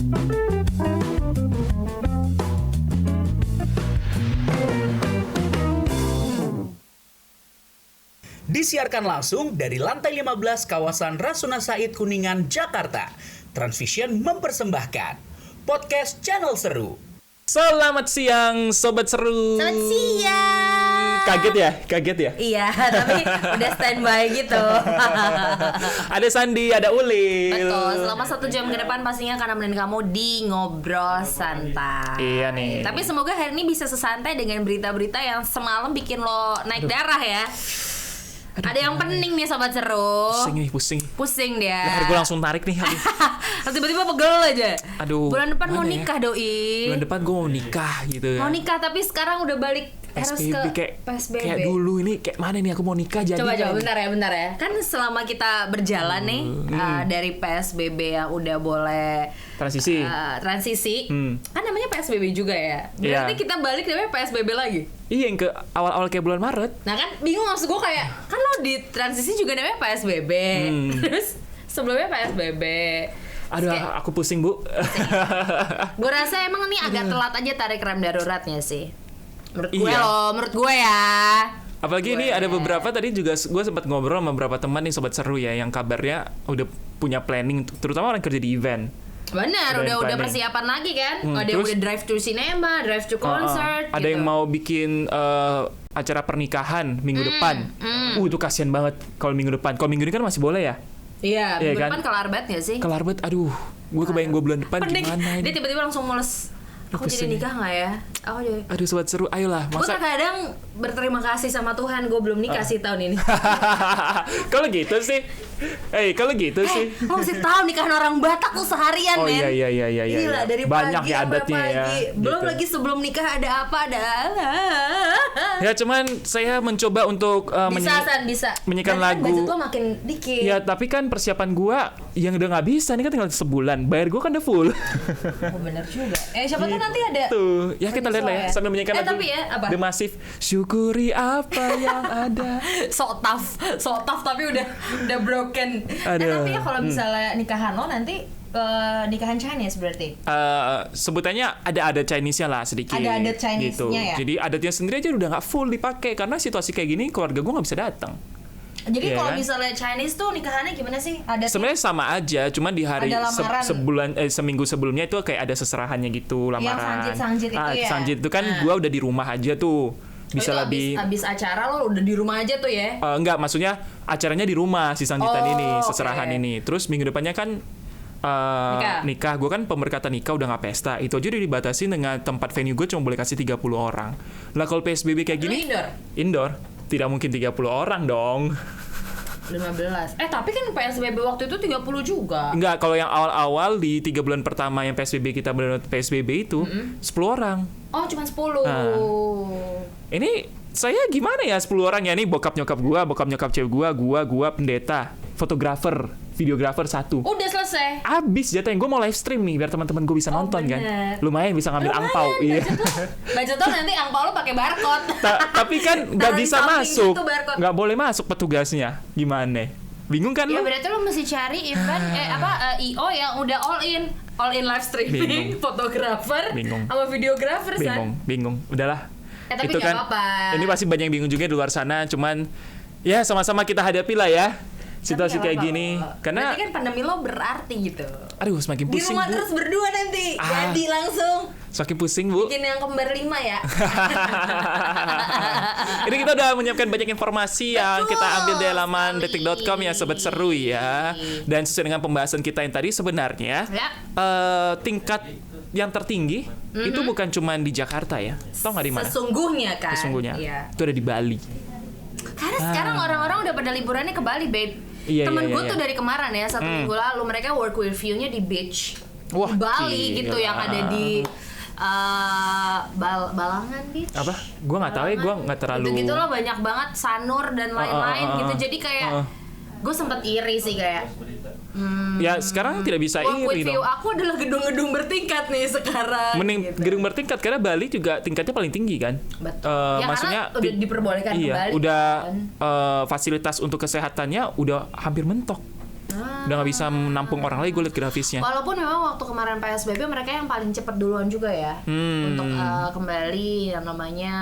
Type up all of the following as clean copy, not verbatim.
Disiarkan langsung dari lantai 15 kawasan Rasuna Said Kuningan, Jakarta. Transvision mempersembahkan podcast Channel Seru. Selamat siang Sobat Seru. Selamat siang. Kaget ya? Iya, tapi udah standby gitu. Ada Sandi, ada Ulil. Betul, selama 1 jam ke depan pastinya akan nemenin kamu di Ngobrol Santai. Iya nih. Tapi semoga hari ini bisa sesantai dengan berita-berita yang semalam bikin lo naik darah ya. Ada yang pening nih Sobat Seru. Pusing dia. Leher gue langsung tarik nih. Tiba-tiba pegel aja. Aduh. Bulan depan mau nikah doi. Bulan depan gue mau nikah gitu ya. Mau nikah tapi sekarang udah balik harus ke PSBB. Kayak dulu ini kayak mana nih aku mau nikah jadi. Coba bentar ya. Kan selama kita berjalan nih dari PSBB yang udah boleh transisi. Kan namanya PSBB juga ya. Berarti kita balik namanya PSBB lagi. Iya, yang ke awal-awal kayak bulan Maret. Nah kan bingung maksud gue kayak kan lo di transisi juga namanya PSBB. Terus sebelumnya PSBB. Aduh, aku pusing Bu. Gue rasa emang nih agak telat aja tarik rem daruratnya sih. Menurut gue ya. Apalagi ini ada beberapa tadi juga gue sempat ngobrol sama beberapa teman nih Sobat Seru ya yang kabarnya udah punya planning, terutama orang kerja di event. Benar, udah persiapan lagi kan. Ada yang udah drive to cinema, drive to concert. Ada yang mau bikin acara pernikahan minggu depan. Itu kasihan banget kalau minggu depan. Kalau minggu ini kan masih boleh ya. Iya, minggu depan kelar banget gak sih? Kelar banget, aduh. Gue kebayang gue bulan depan gimana ini. Dia tiba-tiba langsung mules. Aku jadi nikah gak ya? Aduh Sobat Seru, ayolah. Gue terkadang berterima kasih sama Tuhan gue belum nikah sih tahun ini. Kalau gitu sih. Kalau gitu sih. Lo mesti tahu nikahan orang Batak tuh seharian, men. Iya. Gila, dari banyak pagi ya adatnya ya. Belum gitu. lagi sebelum nikah ada apa, Ya cuman saya mencoba untuk bisa. menyanyikan lagu. Budget lo makin dikit. Ya tapi kan persiapan gua yang udah nggak bisa, ini kan tinggal sebulan. Bayar gua kan udah full. Oh bener juga. Siapa tahu nanti ada. Tuh, ya kita lihat lah ya sambil menyanyikan lagu. Tapi ya, apa? The Massive. Syukuri apa yang ada. So tough tapi udah broken. Tapi ya kalau misalnya nikahan lo nanti nikahan Chinese berarti? Sebutannya ada Chinese-nya lah sedikit. Ada adat Chinese-nya gitu. ya? Jadi adatnya sendiri aja udah nggak full dipakai karena situasi kayak gini keluarga gue nggak bisa datang. Jadi kalau kan? misalnya Chinese tuh nikahannya gimana sih? Sebenarnya sama aja, cuman di hari seminggu sebelumnya itu kayak ada seserahannya gitu, lamaran. Yang sanjit itu ya? Sanjit itu kan gue udah di rumah aja tuh. Bisa lebih abis acara lo udah di rumah aja tuh ya? Enggak, maksudnya acaranya di rumah si sanjitan ini, seserahan ini. Terus minggu depannya kan nikah. Gue kan pemberkatan nikah udah nggak pesta. Itu aja udah dibatasi dengan tempat venue gue cuma boleh kasih 30 orang. Lah kalau PSBB kayak gini indoor. Tidak mungkin 30 orang dong. 15. Tapi kan PSBB waktu itu 30 juga. Enggak, kalau yang awal-awal di 3 bulan pertama yang PSBB kita benar PSBB itu 10 orang. Oh, cuma 10. Ini saya gimana ya 10 orang ya, nih bokap nyokap cewek gua pendeta, fotografer, videografer 1. Udah selesai. Abis jatahnya, gue mau live stream nih biar teman-teman gue bisa nonton bener. Kan. Lumayan bisa ngambil angpau. Iya. Budget lo nanti angpau lo pakai barcode. Tapi kan nggak bisa masuk, gitu nggak boleh masuk petugasnya. Gimana? Bingung kan ya, lo? berarti lo mesti cari event IO yang udah all in live streaming, fotografer, sama videografer. Bingung. Udahlah. Tapi itu kan apa-apa. Ini pasti banyak yang bingung juga di luar sana, cuman ya sama-sama kita hadapi lah ya situasi kayak gini. Karena berarti kan pandemi lo berarti gitu. Aduh, semakin pusing. Di rumah terus berdua nanti. Jadi langsung. Semakin pusing, Bu. Bikin yang kembar 5 ya. Ini kita udah menyiapkan banyak informasi yang kita ambil dari laman detik.com ya Sobat Seru ya. Dan sesuai dengan pembahasan kita yang tadi sebenarnya tingkat yang tertinggi itu bukan cuma di Jakarta ya. Tahu nggak di mana? Sesungguhnya. Iya. Itu ada di Bali. Karena sekarang orang-orang udah pada liburannya ke Bali, babe. Temen gue tuh dari kemarin ya, 1 minggu lalu mereka work with view-nya di beach. Wah, di Bali gila. gitu yang ada di Balangan Beach. Apa? Gue nggak tahu ya, gue nggak terlalu. Gitu loh, banyak banget Sanur dan lain-lain gitu. Jadi kayak gue sempet iri sih kayak. Ya sekarang tidak bisa iri dong. Aku adalah gedung-gedung bertingkat nih sekarang. Mending gitu. Gedung bertingkat karena Bali juga tingkatnya paling tinggi kan. Betul. Maksudnya udah diperbolehkan ke Bali. Udah fasilitas untuk kesehatannya udah hampir mentok. Udah nggak bisa menampung orang lagi, gue liat grafisnya. Walaupun memang waktu kemarin PSBB mereka yang paling cepet duluan juga ya untuk kembali yang namanya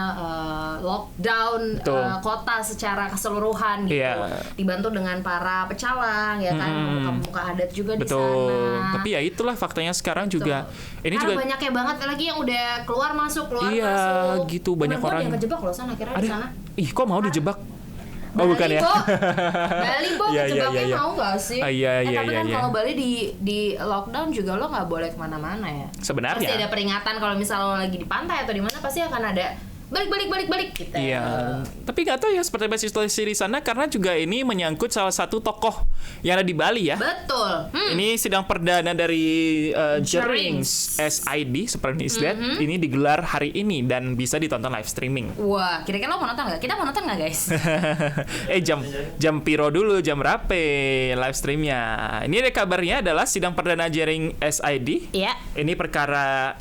lockdown kota secara keseluruhan gitu. Dibantu dengan para pecalang ya kan, pemuka adat juga di sana. Tapi ya itulah faktanya sekarang juga. Ini karena juga banyaknya banget lagi yang udah keluar masuk. Iya, gitu banyak orang yang kejebak loh sana akhirnya di sana. Ih, kok mau dijebak? Bali, bukan ya? Bali, kejebaknya mau nggak sih? Tapi kan kalau Bali di lockdown juga lo nggak boleh kemana-mana ya. Sebenarnya. Pasti ada peringatan kalau misalnya lo lagi di pantai atau di mana pasti akan ada balik gitu. Iya. Tapi nggak tahu ya seperti apa situasi di sana karena juga ini menyangkut salah satu tokoh yang ada di Bali ya. Betul. Ini sidang perdana dari Jerings SID seperti ini digelar hari ini dan bisa ditonton live streaming. Wah, kira-kira lo mau nonton nggak? Kita mau nonton nggak guys? jam piro dulu, jam berapa live streamnya? Ini ada kabarnya adalah sidang perdana Jerings SID. Iya. Ini perkara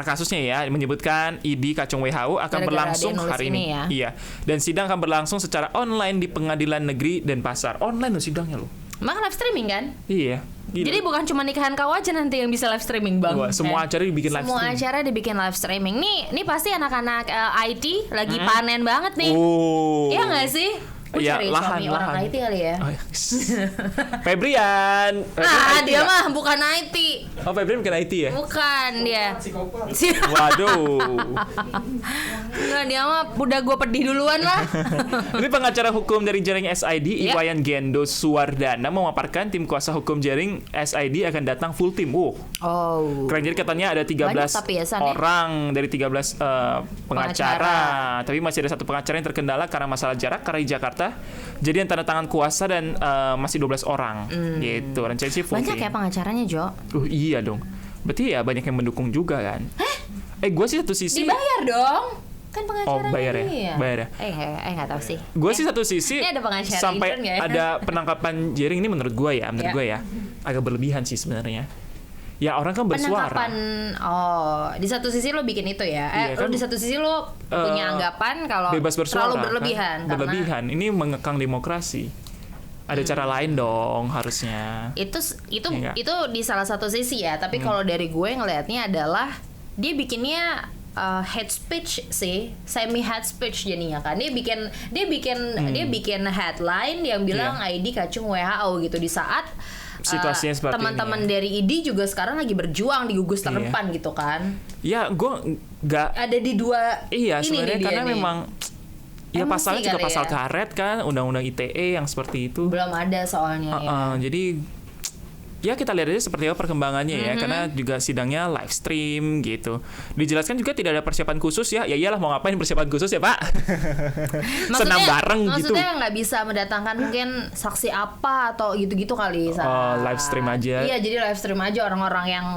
kasusnya ya menyebutkan ID kacung WHO akan berlangsung hari ini. Ya. Iya. Dan sidang akan berlangsung secara online di Pengadilan Negeri Denpasar. Online loh sidangnya loh. Emang live streaming kan? Iya. Gila. Jadi bukan cuma nikahan kau aja nanti yang bisa live streaming, Bang. Semua acara dibikin live streaming. Semua acara dibikin live streaming. Nih pasti anak-anak IT lagi panen banget nih. Iya nggak sih? Iya, lahan. Orang IT kali ya. Febrian. Dia mah bukan IT. Oh, Febrian bukan IT ya? Bukan dia. Waduh. Enggak, dia mah udah gue pedih duluan lah. Ini pengacara hukum dari Jering SID, Iwayan Gendo Suwardana memaparkan tim kuasa hukum Jering SID akan datang full tim. Keren, jadi katanya ada 13 orang dari 13 pengacara. Tapi masih ada satu pengacara yang terkendala karena masalah jarak karena di Jakarta. Jadi yang tanda tangan kuasa dan masih 12 orang gitu. Rencana sih full banyak team. Ya pengacaranya, Jo? Iya dong. Berarti ya banyak yang mendukung juga kan. Gue sih satu sisi dibayar dong. Kan pengacaranya bayar ya? dia. Bayar ya? Nggak tahu sih. Gue sih satu sisi ini ada pengacara sampai intern, ya? Ada penangkapan Jering ini menurut gue ya agak berlebihan sih sebenarnya. Ya orang kan bersuara. Penangkapan, di satu sisi lo bikin itu ya. Iya, kan, di satu sisi lo punya anggapan kalau bebas bersuara, terlalu berlebihan. Kan? Berlebihan, ini mengekang demokrasi. Ada cara lain dong harusnya. Itu di salah satu sisi ya. Tapi kalau dari gue ngelihatnya adalah dia bikinnya hate speech sih, semi hate speech jadinya kan. Dia bikin headline yang bilang ID kacung WHO gitu di saat situasinya seperti teman-teman dari ID juga sekarang lagi berjuang di gugus terdepan gitu kan. Ya, gue nggak ada di dua. Iya, sebenarnya karena memang ya emosi pasalnya juga pasal ya. karet kan, undang-undang ITE yang seperti itu. Belum ada soalnya Jadi ya kita lihat aja seperti apa perkembangannya ya, karena juga sidangnya live stream gitu. Dijelaskan juga tidak ada persiapan khusus ya. Ya iyalah, mau ngapain persiapan khusus ya, Pak? Senam bareng gitu. Maksudnya nggak bisa mendatangkan mungkin saksi apa atau gitu-gitu kali. Live stream aja. Iya, jadi live stream aja orang-orang yang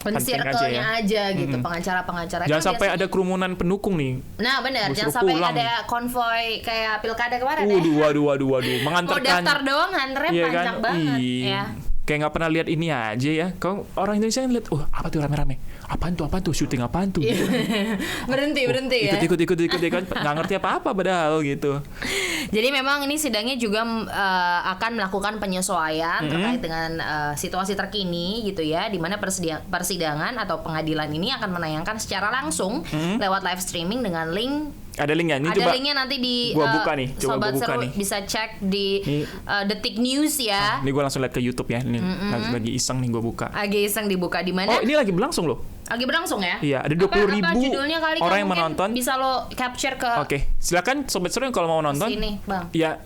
circle-nya aja gitu, pengacara-pengacara. Jangan sampai ada kerumunan pendukung nih. Nah benar, jangan sampai ada konvoy kayak pilkada kemarin Waduh. Mengantarkan. Mau daftar doang nganternya panjang banget ya. Kayak nggak pernah lihat ini aja ya. Kalau orang Indonesia kan lihat, apa tuh rame-rame? Apaan tuh? Syuting apaan tuh? Gitu. berhenti ya. Ikut kan nggak ngerti apa-apa padahal gitu. Jadi memang ini sidangnya juga akan melakukan penyesuaian terkait dengan situasi terkini gitu ya, di mana persidangan atau pengadilan ini akan menayangkan secara langsung lewat live streaming dengan link. Ada linknya, ini ada linknya nanti di gua buka nih, Sobat Seru bisa cek di Detik News ya. Ini gue langsung lihat ke YouTube ya, ini lagi iseng nih gue buka. Lagi iseng dibuka di mana? Oh, ini lagi berlangsung loh. Lagi berlangsung ya? Iya, ada 20.000 orang yang menonton. Bisa lo capture ke. Oke, silakan Sobat Seru yang kalau mau nonton. Sini, Bang. Ya,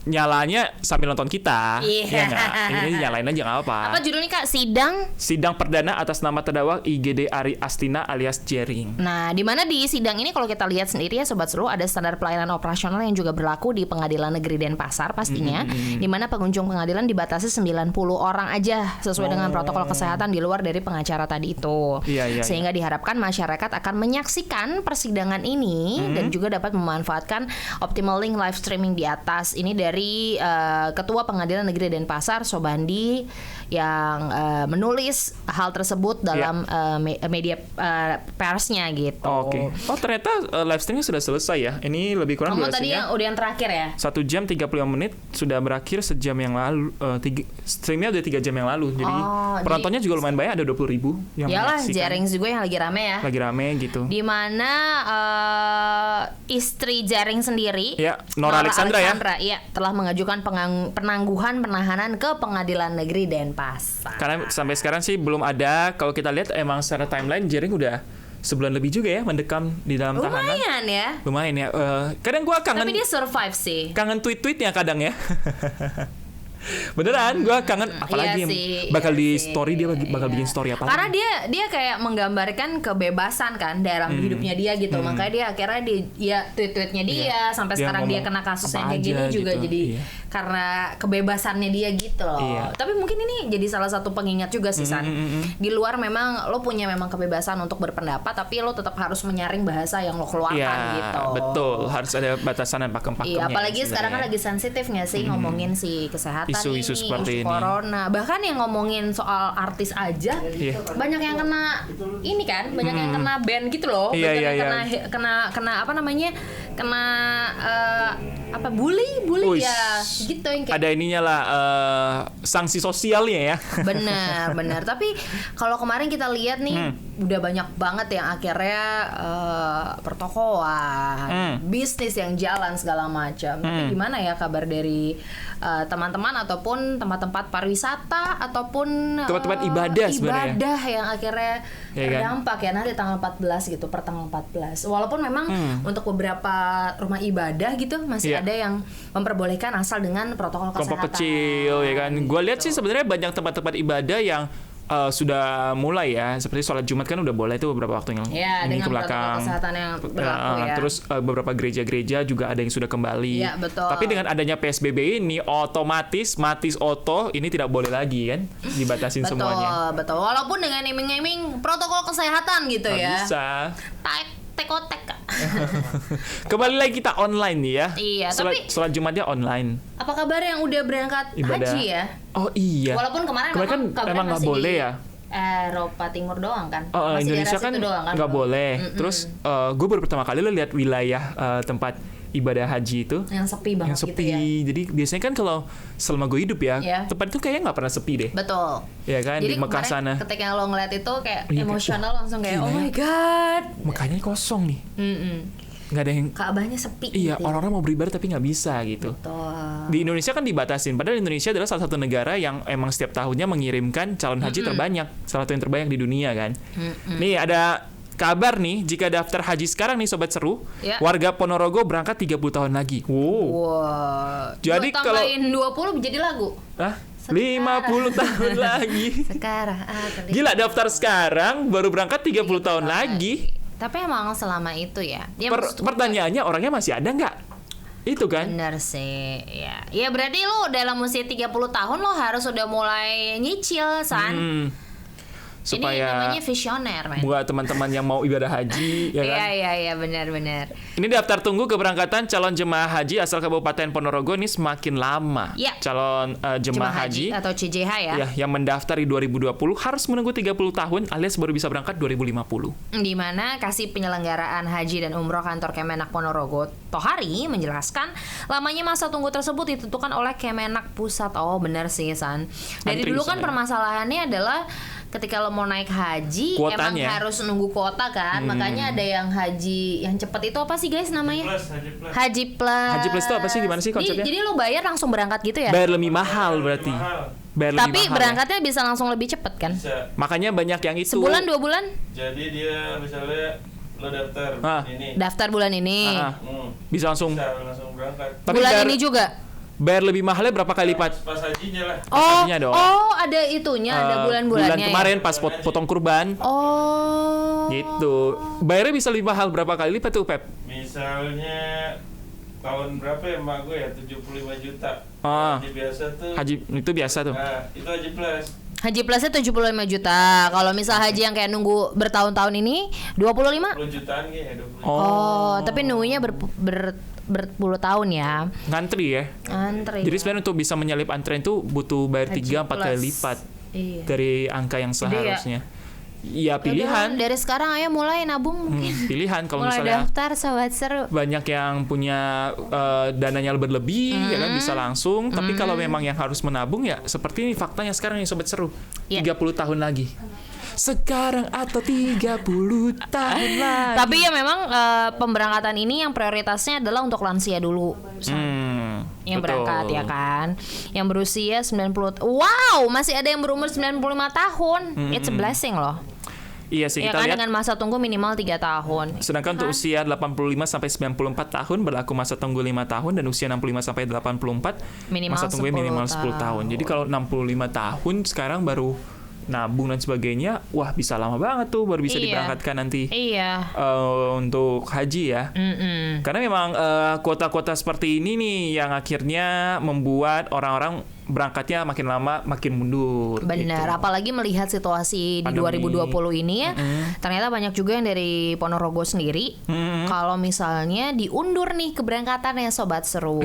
nyalanya sambil nonton kita. Iya nggak? Ini nyalain aja nggak apa. Apa judulnya, Kak? Sidang perdana atas nama terdakwa IGD Ari Astina alias Jering. Nah, di mana di sidang ini kalau kita lihat sendiri ya Sobat Seru, ada standar pelayanan operasional yang juga berlaku di Pengadilan Negeri Denpasar pastinya. Di mana pengunjung pengadilan dibatasi 90 orang aja sesuai dengan protokol kesehatan di luar dari pengacara tadi itu. Sehingga diharapkan masyarakat akan menyaksikan persidangan ini dan juga dapat memanfaatkan optimal link live streaming di atas. Ini dari dari Ketua Pengadilan Negeri Denpasar, Sobandi, yang menulis hal tersebut dalam media persnya gitu. Oke. Oh ternyata live streamnya sudah selesai ya. Ini lebih kurang Kamu durasinya. tadi udah yang terakhir ya? 1 jam 35 menit sudah berakhir sejam yang lalu. Streamnya udah 3 jam yang lalu. Jadi penontonnya juga lumayan banyak, ada 20.000 yang Yalah, menyaksikan. Jarings juga yang lagi rame ya. Lagi rame gitu. Di mana istri Jaring sendiri, Ya, Nora Alexandra ya. Iya, telah mengajukan penangguhan penahanan ke Pengadilan Negeri Denpasar. Karena sampai sekarang sih belum ada. Kalau kita lihat emang secara timeline Jering udah sebulan lebih juga ya mendekam di dalam tahanan. Lumayan ya. Lumayan ya. Kadang gua kangen. Tapi dia survive sih. Kangen tweet-tweetnya kadang ya. Beneran, gue kangen. Apalagi bakal di story dia bakal bikin story apa? Karena dia kayak menggambarkan kebebasan kan dalam hidupnya dia gitu. Makanya dia akhirnya tweet-tweetnya dia sampai Dia sekarang dia kena kasus yang kayak gini juga gitu. jadi karena kebebasannya dia gitu loh. Tapi mungkin ini jadi salah satu pengingat juga sih San. Di luar memang lo punya memang kebebasan untuk berpendapat, tapi lo tetap harus menyaring bahasa yang lo keluarkan gitu. Betul, harus ada batasan dan pakem-pakemnya. Iya, apalagi sekarang kan lagi sensitif nggak sih ngomongin si kesehatan isu-isu seperti isu corona. Bahkan yang ngomongin soal artis aja banyak yang kena ini kan, banyak yang kena ban gitu loh. Banyak yang kena apa namanya? Kena bully ya. Gitu yang kayak ada ininya lah sanksi sosialnya ya. Benar. Tapi kalau kemarin kita lihat nih udah banyak banget yang akhirnya pertokoan, bisnis yang jalan segala macam. Tapi gimana ya kabar dari teman-teman ataupun tempat-tempat pariwisata ataupun tempat-tempat ibadah sebenarnya. Ibadah yang akhirnya terdampak ya nanti tanggal 14 gitu, per tanggal 14. Walaupun memang untuk beberapa rumah ibadah gitu masih ada yang memperbolehkan asal dengan protokol kesehatan. Kelompok kecil ya kan. Gue lihat sih sebenarnya banyak tempat-tempat ibadah yang sudah mulai ya, seperti sholat Jumat kan udah boleh tuh beberapa waktu yang ini ke belakang. Kesehatan yang berlaku ya. Terus beberapa gereja-gereja juga ada yang sudah kembali. Ya, betul. Tapi dengan adanya PSBB ini otomatis ini tidak boleh lagi kan, dibatasin semuanya. Betul. Walaupun dengan iming-iming protokol kesehatan gitu ya. Bisa. Tekotek Kak. Kembali lagi kita online nih ya. Iya, sholat Jumatnya online. Apa kabar yang udah berangkat ibadah haji ya? Oh iya. Walaupun kemarin kan emang nggak boleh ya. Eropa Timur doang kan. Masih Indonesia kan nggak boleh. Terus gue baru pertama kali lihat wilayah tempat ibadah haji itu yang sepi banget gitu ya. Jadi biasanya kan kalau selama gue hidup ya, tempat itu kayaknya nggak pernah sepi deh. Betul. Ya kan. Jadi di Mekah sana. Ketika lo ngeliat itu kayak emosional langsung kayak oh my god. Mekahnya kosong nih. Nggak ada yang Ka'bahnya sepi. Iya, gitu. orang-orang mau beribadah tapi nggak bisa gitu. Betul. Di Indonesia kan dibatasin. Padahal Indonesia adalah salah satu negara yang emang setiap tahunnya mengirimkan calon haji terbanyak, salah satu yang terbanyak di dunia kan. Nih ada kabar nih, jika daftar haji sekarang nih Sobat Seru, warga Ponorogo berangkat 30 tahun lagi. Wow. Jadi kalau tambahin 20 jadi lagu. Hah? 50 tahun lagi. Sekarang Gila, daftar sekarang baru berangkat 30 tahun lagi. Tapi emang selama itu ya. Pertanyaannya orangnya masih ada nggak? Itu kan? Bener sih. Ya berarti lo dalam usia 30 tahun lo harus udah mulai nyicil, San. Supaya ini namanya visioner, man. Buat teman-teman yang mau ibadah haji, ya kan? Iya, benar. Ini daftar tunggu keberangkatan calon jemaah haji asal Kabupaten Ponorogo ini semakin lama. Ya. Calon jemaah haji atau CJH ya. Yang mendaftar di 2020 harus menunggu 30 tahun alias baru bisa berangkat 2050. Di mana Kasih Penyelenggaraan Haji dan Umroh Kantor Kemenak Ponorogo Tohari menjelaskan lamanya masa tunggu tersebut ditentukan oleh Kemenak Pusat. Oh, benar sih, San. Dari dulu kan permasalahannya adalah ketika lo mau naik haji kuotanya. Emang harus nunggu kuota kan. Makanya ada yang haji yang cepat itu apa sih guys namanya? Haji plus. Haji plus itu apa sih, gimana sih konsepnya? Jadi lo bayar langsung berangkat gitu ya? Bayar lebih mahal berarti. Tapi berangkatnya bisa langsung lebih cepat kan? Bisa. Makanya banyak yang itu. Sebulan 2 bulan? Jadi dia misalnya lo daftar ini. Daftar bulan ini. Bisa langsung berangkat. Tapi bulan ini juga. Bayar lebih mahalnya berapa kali lipat? Pas hajinya lah. Hajinya dong. Ada itunya, ada bulan-bulannya. Bulan kemarin pas potong kurban. Gitu. Bayarnya bisa lebih mahal berapa kali lipat tuh, Pep? Misalnya tahun berapa ya emak gue ya 75 juta. Haji biasa tuh. Haji itu biasa tuh. Nah, itu haji plus. Haji plusnya 75 juta. Kalau misal haji yang kayak nunggu bertahun-tahun ini 25? 10 jutaan gitu ya, 20. Oh, tapi nunggunya berpuluh tahun ya. Ngantri ya. Jadi sebenarnya untuk bisa menyalip antrean itu butuh bayar 3-4 kali lipat dari angka yang seharusnya. Ya pilihan. Dari sekarang ayo mulai nabung mungkin. Pilihan kalau mulai misalnya daftar Sobat Seru. Banyak yang punya dananya berlebih ya kan bisa langsung, tapi kalau memang yang harus menabung ya seperti ini faktanya sekarang nih Sobat Seru. 30 tahun lagi. Sekarang atau 30 tahun lagi. Tapi ya memang pemberangkatan ini yang prioritasnya adalah untuk lansia dulu. Yang berangkat ya kan. Yang berusia 90. Wow, masih ada yang berumur 95 tahun. It's a blessing loh. Iya sih, ya kita kan, lihat dengan masa tunggu minimal 3 tahun. Sedangkan untuk usia 85 sampai 94 tahun berlaku masa tunggu 5 tahun, dan usia 65 sampai 84 masa tunggu minimal 10 tahun. Jadi kalau 65 tahun sekarang baru nabung dan sebagainya, wah bisa lama banget tuh baru bisa diberangkatkan nanti. Untuk haji ya. Karena memang kuota-kuota seperti ini nih yang akhirnya membuat orang-orang berangkatnya makin lama makin mundur. Benar, gitu. Apalagi melihat situasi pandemi di 2020 ini ya, ternyata banyak juga yang dari Ponorogo sendiri. Kalau misalnya diundur nih keberangkatannya Sobat Seru,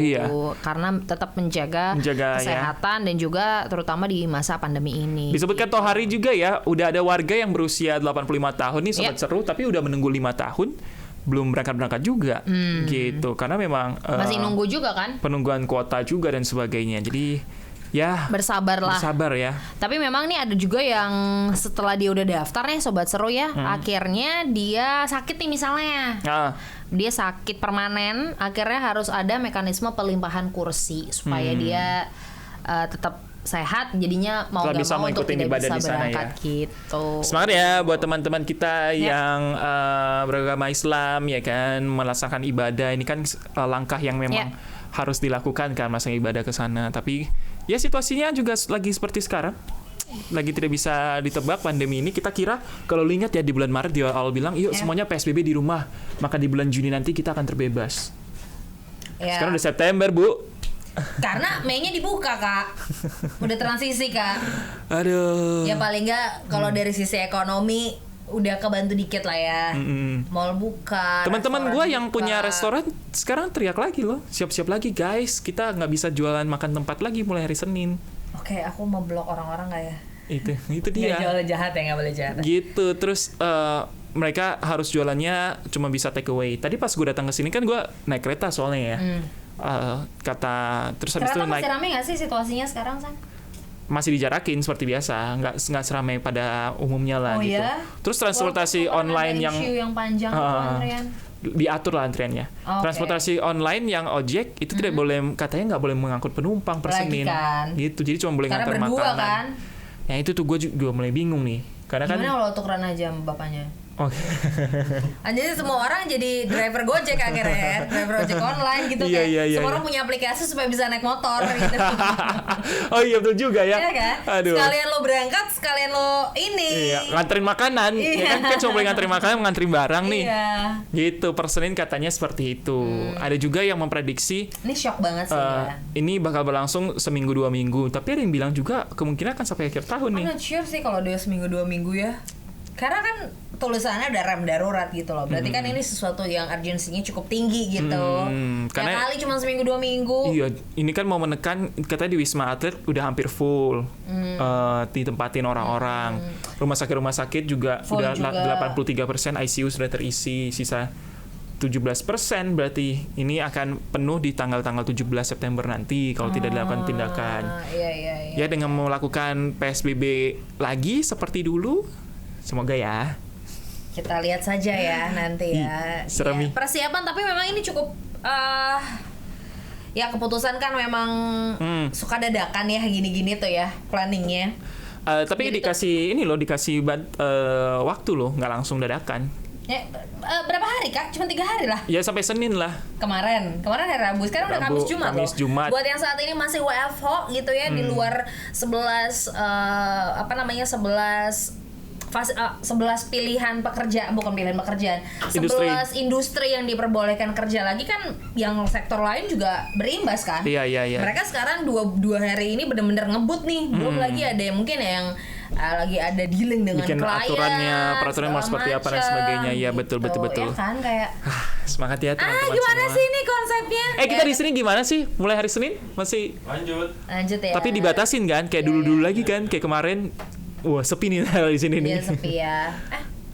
karena tetap menjaga kesehatan dan juga terutama di masa pandemi ini. Disebutkan toh hari juga ya, udah ada warga yang berusia 85 tahun nih Sobat Seru, tapi udah menunggu 5 tahun belum berangkat juga gitu, karena memang masih nunggu juga kan, penungguan kuota juga dan sebagainya. Jadi ya bersabar ya. Tapi memang nih ada juga yang setelah dia udah daftar nih Sobat Seru ya, akhirnya dia sakit nih misalnya. Dia sakit permanen, akhirnya harus ada mekanisme pelimpahan kursi supaya dia tetap sehat, jadinya mau nggak mau untuk tidak bisa berangkat gitu. Semangat ya buat teman-teman kita yang beragama Islam ya kan, melaksanakan ibadah. Ini kan langkah yang memang harus dilakukan kan, melaksanakan ibadah ke sana. Tapi ya situasinya juga lagi seperti sekarang, lagi tidak bisa ditebak pandemi ini. Kita kira, kalau lu ingat ya di bulan Maret di awal bilang yuk semuanya PSBB di rumah, maka di bulan Juni nanti kita akan terbebas. Sekarang udah September Bu. Karena Mei-nya dibuka Kak, udah transisi Kak. Aduh. Ya paling nggak kalau dari sisi ekonomi udah kebantu dikit lah ya. Mall buka. Teman-teman gue yang punya restoran sekarang teriak lagi loh, siap-siap lagi guys, kita nggak bisa jualan makan tempat lagi mulai hari Senin. Oke, aku mau blok orang-orang nggak ya? Itu dia. Nggak jual jahat ya, nggak boleh jahat. Gitu, terus mereka harus jualannya cuma bisa take away. Tadi pas gue datang ke sini kan gue naik kereta soalnya ya. Terus habis itu naik. Masih rame nggak sih situasinya sekarang San? Masih dijarakin seperti biasa, nggak seramai pada umumnya lah gitu. Ya? Terus transportasi online yang panjang antrian. Diatur lah antriannya. Transportasi online yang ojek itu tidak boleh, katanya nggak boleh mengangkut penumpang per Senin. Kan? Gitu, jadi cuma boleh ngantar makanan. Kan? Ya itu tuh gue juga mulai bingung nih. Karena gimana kalau tukeran aja sama bapaknya? Jadi semua orang jadi driver Gojek akhirnya, driver ojek online gitu kan. Semua orang punya aplikasi supaya bisa naik motor gitu. Oh iya betul juga ya. Iya kan? Aduh. Sekalian lo berangkat, sekalian lo ini. Nganterin makanan. Ya kan cuma boleh nganterin makanan, nganterin barang nih. Gitu, per Senin katanya seperti itu. Ada juga yang memprediksi. Ini shock banget sih ya. Ini bakal berlangsung seminggu 2 minggu. Tapi ada yang bilang juga kemungkinan akan sampai akhir tahun nih. I'm not sure sih kalau dia seminggu 2 minggu ya. Karena kan tulisannya udah rem darurat gitu loh. Berarti kan ini sesuatu yang urgensinya cukup tinggi gitu. Karena ya kali cuma seminggu 2 minggu. Iya, ini kan mau menekan, katanya di Wisma Atlet udah hampir full. Ditempatin orang-orang. Rumah sakit juga full udah juga. 83% ICU sudah terisi, sisa 17% berarti ini akan penuh di tanggal-tanggal 17 September nanti kalau tidak dilakukan tindakan. Iya. Ya dengan melakukan PSBB lagi seperti dulu. Semoga ya. Kita lihat saja ya nanti ya. Serem nih. Persiapan tapi memang ini cukup ya keputusan kan memang suka dadakan ya gini-gini tuh ya planningnya. Tapi jadi dikasih ini loh, dikasih waktu loh, nggak langsung dadakan. Ya, berapa hari Kak? Cuma 3 hari lah. Ya sampai Senin lah. Kemarin hari Rabu. Sekarang udah Kamis Jumat. Buat yang saat ini masih WFH gitu ya di luar 11 pilihan pekerjaan, bukan pilihan pekerjaan, 11 industri yang diperbolehkan kerja lagi kan, yang sektor lain juga berimbas kan. Iya. Mereka sekarang dua hari ini benar-benar ngebut nih. Belum lagi ada yang mungkin yang lagi ada dealing dengan bikin klien, peraturannya mau seperti apa dan sebagainya. Iya betul. Ya kan kayak Semangat ya teman-teman gimana semua. sih ini konsepnya? Kita di sini gimana sih? Mulai hari Senin masih Lanjut ya. tapi dibatasin kan? Kayak dulu-dulu lagi kan? Kayak kemarin. Wah, sepi nih di sini nih. Iya, sepi ya.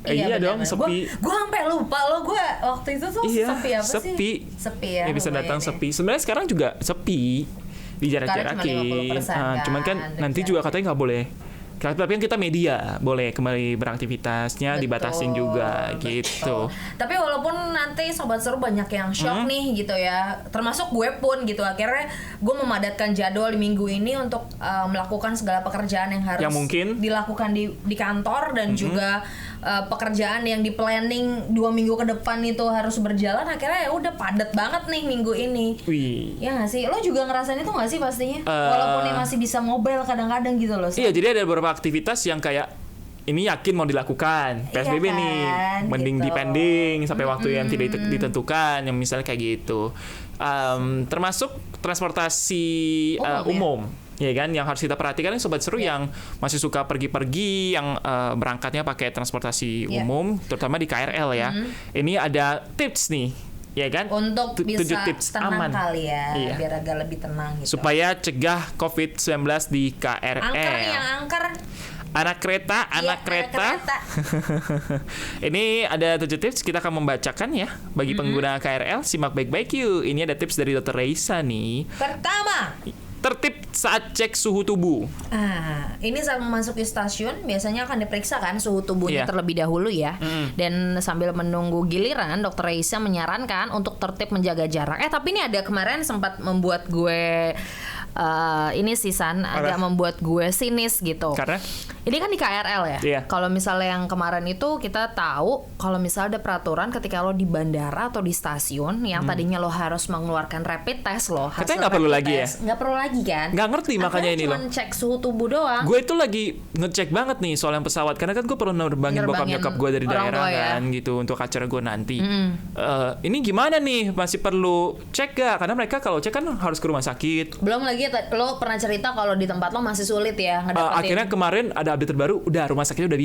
Iya dong, sepi. Gue sampai lupa loh, gue waktu itu tuh sepi apa sepi. sih? Sepi ya. Bisa datang sepi. Sebenarnya sekarang juga sepi. Dijarak-jarakin. Cuman kan nanti juga katanya nggak boleh. Tapi kan kita media boleh kembali beraktivitasnya, dibatasin juga gitu. Tapi walaupun nanti Sobat Seru banyak yang shock nih gitu ya, termasuk gue pun gitu. Akhirnya gue memadatkan jadwal di minggu ini untuk melakukan segala pekerjaan yang harus mungkin dilakukan di kantor dan juga pekerjaan yang di planning 2 minggu ke depan itu harus berjalan. Akhirnya ya udah padat banget nih minggu ini. Wih. Ya nggak sih? Lo juga ngerasain itu nggak sih pastinya? Walaupun ini masih bisa mobile kadang-kadang gitu loh. Iya, jadi ada beberapa aktivitas yang kayak ini yakin mau dilakukan PSBB kan? nih, mending Gitu. dipending sampai waktu yang tidak ditentukan, yang misalnya kayak gitu. Termasuk transportasi umum. Ya kan, yang harus kita perhatikan Sobat Seru yang masih suka pergi-pergi, yang berangkatnya pakai transportasi umum, terutama di KRL ya. Ini ada tips nih, ya kan? Untuk bisa 7 tips tenang aman kali ya, iya. biar agak lebih tenang gitu. Supaya cegah COVID-19 di KRL. Angker. Anak kereta. Ini ada 7 tips, kita akan membacakan ya bagi pengguna KRL. Simak baik-baik yuk. Ini ada tips dari Dr. Reisa nih. Pertama, tertib saat cek suhu tubuh. Ini saat memasuki stasiun biasanya akan diperiksa kan suhu tubuhnya terlebih dahulu ya. Dan sambil menunggu giliran, Dr. Reisa menyarankan untuk tertib menjaga jarak. Tapi ini ada kemarin sempat membuat gue ini sih San agak membuat gue sinis gitu. Karena ini kan di KRL ya. Iya. Kalau misalnya yang kemarin itu kita tahu kalau misalnya ada peraturan ketika lo di bandara atau di stasiun yang tadinya lo harus mengeluarkan rapid test lo. Katanya nggak perlu lagi ya? Nggak perlu lagi kan? Nggak ngerti makanya ini loh. Cuma cek suhu tubuh doang. Gue itu lagi ngecek banget nih soal yang pesawat karena kan gue perlu nerbangin bokap nyokap gue dari daerah kan gitu untuk acara gue nanti. Ini gimana nih, masih perlu cek gak? Karena mereka kalau cek kan harus ke rumah sakit. Belum lagi lo pernah cerita kalau di tempat lo masih sulit ya ngedapetin. Akhirnya kemarin ada update terbaru, udah rumah sakitnya udah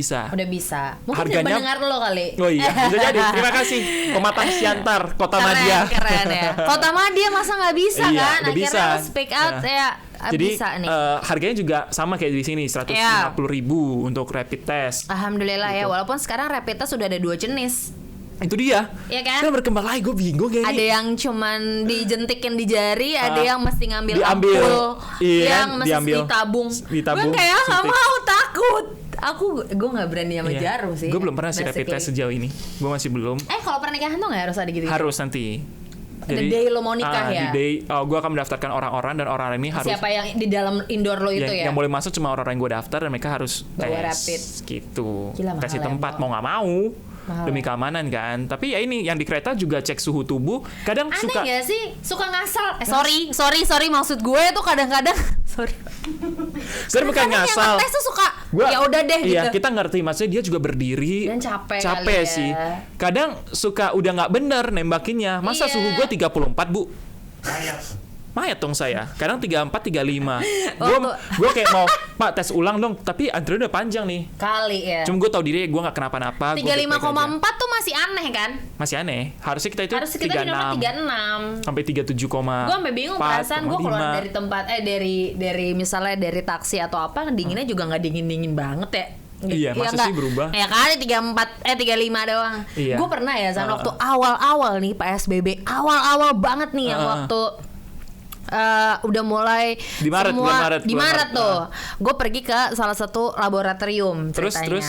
bisa. Mungkin harganya mendengar lo kali. Oh iya, bisa jadi. Terima kasih Pematang Siantar, Kota Madia. Keren ya. Kota Madia masa nggak bisa Iya, kan? udah Akhirnya bisa. lo speak out ya. Jadi bisa nih. Harganya juga sama kayak di sini, 150.000 untuk rapid test. Alhamdulillah ya, walaupun sekarang rapid test sudah ada 2 jenis. Itu dia. Iya kan? Kan berkembang lagi, gue bingung kayak Ada yang cuman dijentikin di jari, ada yang mesti ngambil diambil. ampul, Iya, yang mesti ditabung. Ditabung, Gue kayak nggak suntik. mau, takut. Gue nggak berani sama jarum sih. Gue belum pernah sih rapid test sejauh ini. Gue masih belum. Kalau pernikahan tuh nggak harus ada gitu. Harus nanti. The day lo mau nikah ya. Gue akan mendaftarkan orang-orang dan orang ini harus. Siapa yang di dalam indoor lo itu ya? Yang boleh masuk cuma orang-orang yang gue daftar dan mereka harus bawa tes rapid. gitu. Gila, kasih mahal tempat ya, mau nggak mau. Demi keamanan kan. Tapi ya ini yang di kereta juga cek suhu tubuh. Kadang Aneh suka. gak sih? Suka ngasal. Sorry maksud gue tuh kadang-kadang. Sorry. Bukan ngasal. Yang ngetes tuh suka. Ya udah deh iya, gitu. kita ngerti maksudnya dia juga berdiri. Dan capek Capek kali ya. sih. Kadang suka udah nggak bener nembakinnya. Masa Iya. suhu gue 34, Bu? Mayat dong saya. Kadang 34, 35. Gue kayak mau, Pak tes ulang dong. Tapi antrian udah panjang nih. Kali ya. Cuma gue tau diri gue gak kenapa-napa. 35,4 tuh masih aneh kan? Masih aneh. Harusnya kita itu 36 sampai 37, gue sampai bingung perasaan gue keluar dari tempat dari misalnya dari taksi atau apa dinginnya juga nggak dingin banget ya. Iya, masa sih berubah? Ya kali 35 doang. Iya. Gue pernah ya waktu awal-awal nih PSBB, awal-awal banget nih yang waktu udah mulai di Maret, di Maret tuh. Gue pergi ke salah satu laboratorium ceritanya. Terus?